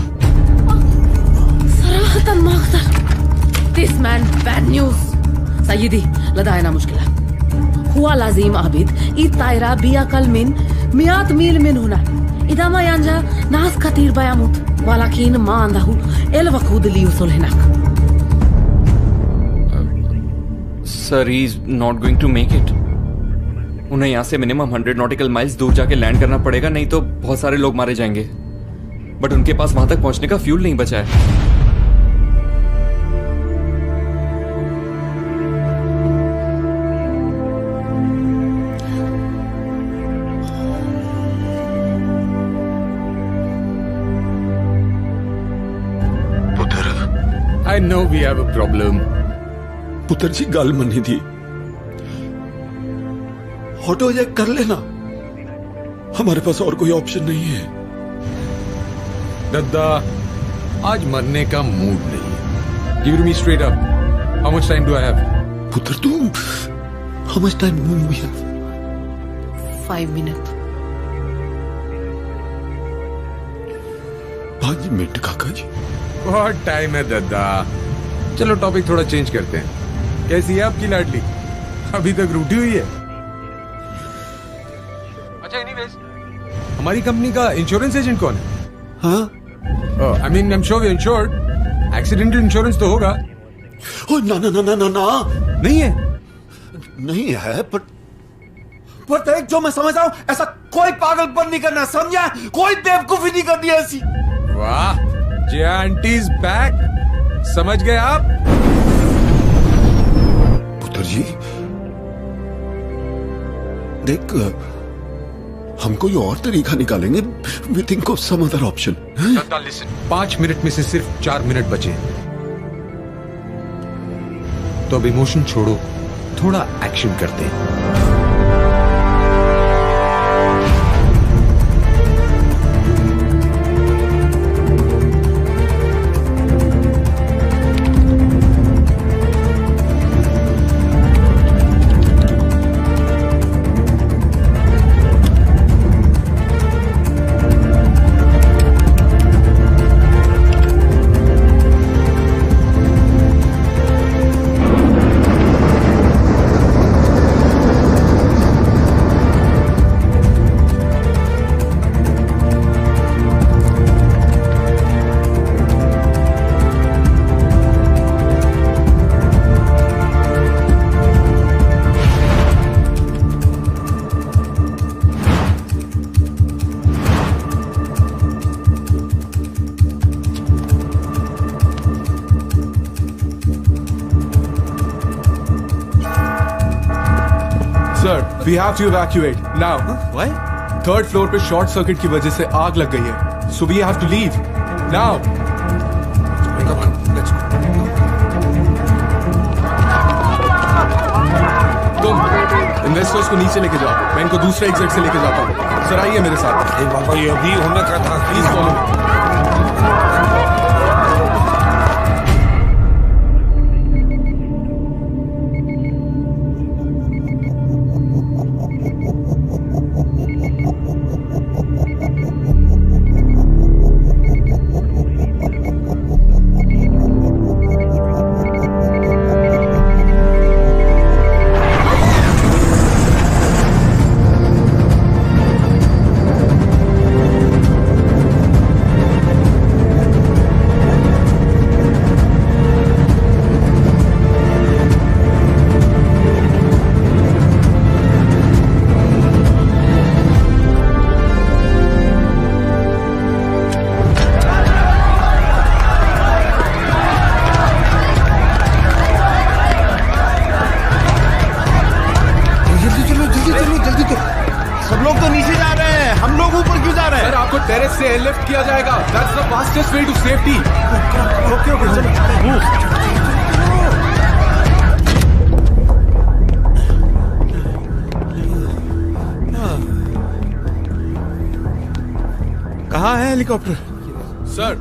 [SPEAKER 21] सराहतन मकदर। This man bad news. Sayyadi लदायना मुश्किला। हुआ लाजिम आबिद इतायरा बिया कल मिन मियात मील मिन हुना इदा मा यांजा नास कतीर बयामुत वालाकिन मा अंदाहु एल वकूद लियुसुल हिनाक।
[SPEAKER 1] Sir he is not going to make it. उन्हें यहाँ से मिनिमम 100 नॉटिकल माइल्स दूर जाके लैंड करना पड़ेगा, नहीं तो बहुत सारे लोग मारे जाएंगे। बट उनके पास वहां तक पहुंचने का फ्यूल नहीं बचा है।
[SPEAKER 13] I know we have a problem.
[SPEAKER 9] पुत्र जी गल मनी थी, ऑटो जैक कर लेना, हमारे पास और कोई ऑप्शन नहीं है।
[SPEAKER 13] दद्दा आज मरने का मूड नहीं। Give me straight up. How much time do I have?
[SPEAKER 9] पुत्र तुम how much time do we have?
[SPEAKER 21] 5 minutes.
[SPEAKER 9] 5 minute काका जी।
[SPEAKER 13] बहुत टाइम है दद्दा। चलो टॉपिक थोड़ा चेंज करते हैं। कैसी है आपकी लाडली? अभी तक रूठी हुई है। अच्छा एनीवेज, हमारी कंपनी का इंश्योरेंस एजेंट कौन है? हाँ I mean I am sure we insured. Accidental insurance तो होगा।
[SPEAKER 9] ओ ना ना ना ना ना ना
[SPEAKER 13] नहीं है।
[SPEAKER 9] नहीं है पर देख, जो मैं समझ रहा हूं ऐसा कोई पागलपन नहीं करना, समझा? कोई बेवकूफी नहीं करनी ऐसी।
[SPEAKER 13] वाह, जिया आंटी इज बैक। समझ गए आप?
[SPEAKER 9] पुत्र जी देख, हम कोई और तरीका निकालेंगे। We think of some other option.
[SPEAKER 13] 5 minute में से सिर्फ 4 मिनट बचे, तो अब इमोशन छोड़ो, थोड़ा एक्शन करते हैं।
[SPEAKER 24] We have to evacuate now.
[SPEAKER 9] Why?
[SPEAKER 24] 3rd floor पे शॉर्ट सर्किट की वजह से आग लग गई है, so we have to leave now.
[SPEAKER 9] Come on, let's go.
[SPEAKER 24] तुम इन्वेस्टर्स उसको नीचे लेके जाओ, मैं इनको दूसरे एग्जिट से लेके जाता हूँ। सर आइए मेरे साथ।
[SPEAKER 6] बाबा ये अभी होने का था,
[SPEAKER 24] प्लीज फॉलो मी।
[SPEAKER 13] टेरेस से एयरलिफ्ट किया जाएगा। That's the fastest way to safety.
[SPEAKER 24] Okay okay चलो।
[SPEAKER 6] कहाँ है हेलीकॉप्टर?
[SPEAKER 24] सर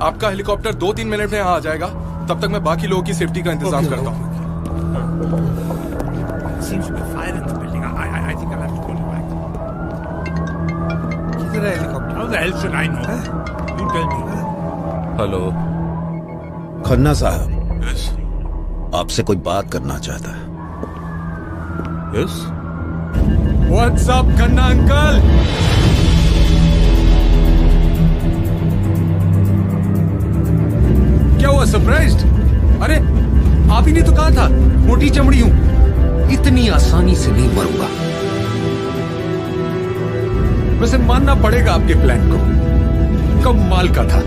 [SPEAKER 24] आपका हेलीकॉप्टर 2-3 मिनट में यहाँ आ जाएगा। तब तक मैं बाकी लोगों की सेफ्टी का इंतजाम करता हूँ।
[SPEAKER 4] हेलो खन्ना साहब, आपसे कोई बात करना चाहता है।
[SPEAKER 13] Yes what's up Khanna uncle? क्या हुआ, सरप्राइज्ड? अरे आप ही ने तो कहा था मोटी चमड़ी हूं, इतनी आसानी से नहीं मरूंगा। वैसे मानना पड़ेगा आपके प्लान को, कमाल का था।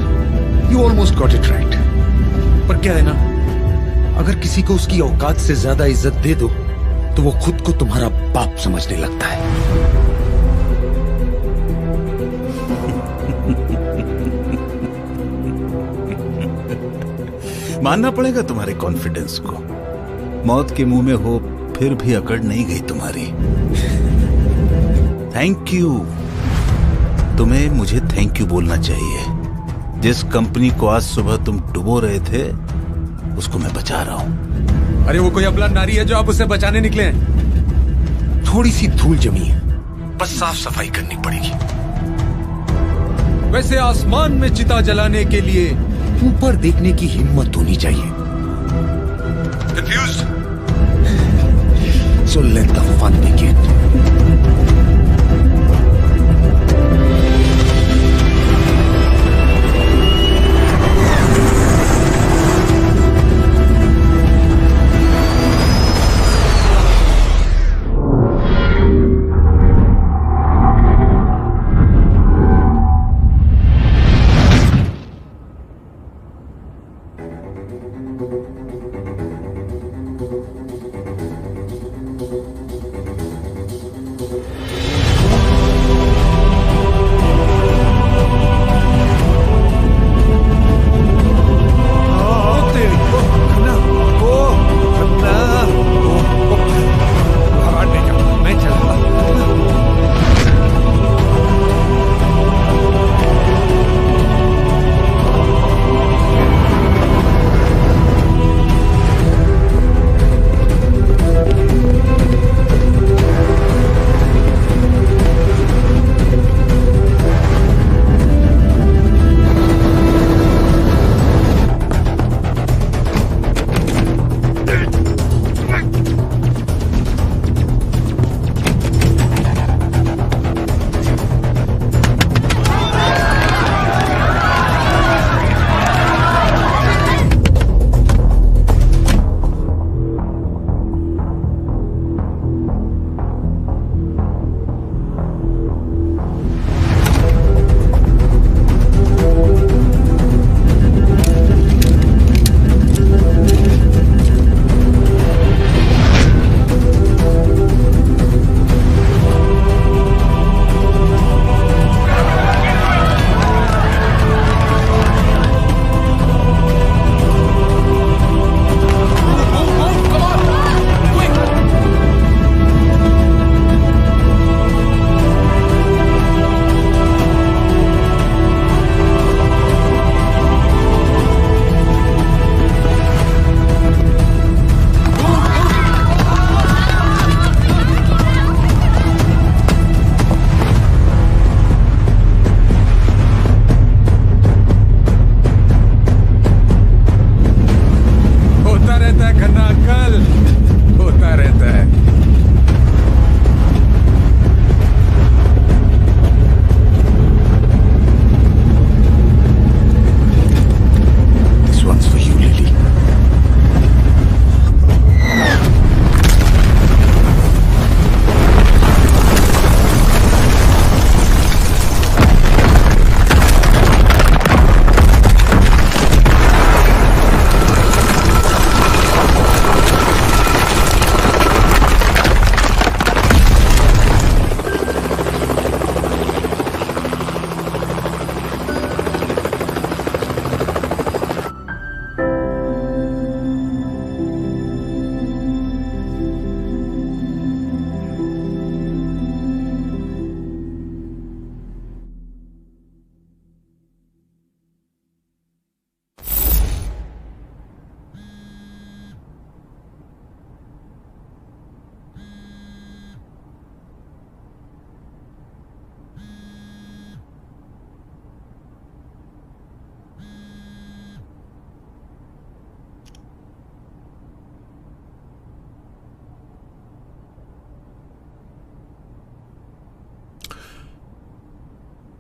[SPEAKER 13] You almost got it right. पर क्या है ना, अगर किसी को उसकी औकात से ज्यादा इज्जत दे दो तो वो खुद को तुम्हारा बाप समझने लगता है।
[SPEAKER 11] मानना पड़ेगा तुम्हारे कॉन्फिडेंस को। मौत के मुंह में हो फिर भी अकड़ नहीं गई तुम्हारी। Thank you. तुम्हें मुझे थैंक यू बोलना चाहिए। जिस कंपनी को आज सुबह तुम डुबो रहे थे उसको मैं बचा रहा हूं।
[SPEAKER 13] अरे वो कोई अबला नारी है जो आप उसे बचाने निकले हैं? थोड़ी सी धूल जमी है, बस साफ सफाई करनी पड़ेगी। वैसे आसमान में चिता जलाने के लिए ऊपर देखने की हिम्मत होनी चाहिए। Confused? So let the fun begin.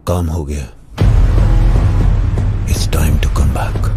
[SPEAKER 9] काम हो गया। It's time to come back.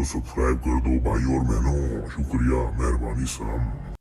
[SPEAKER 2] तो सब्सक्राइब कर दो भाई और बहनों। शुक्रिया, मेहरबानी सलाम।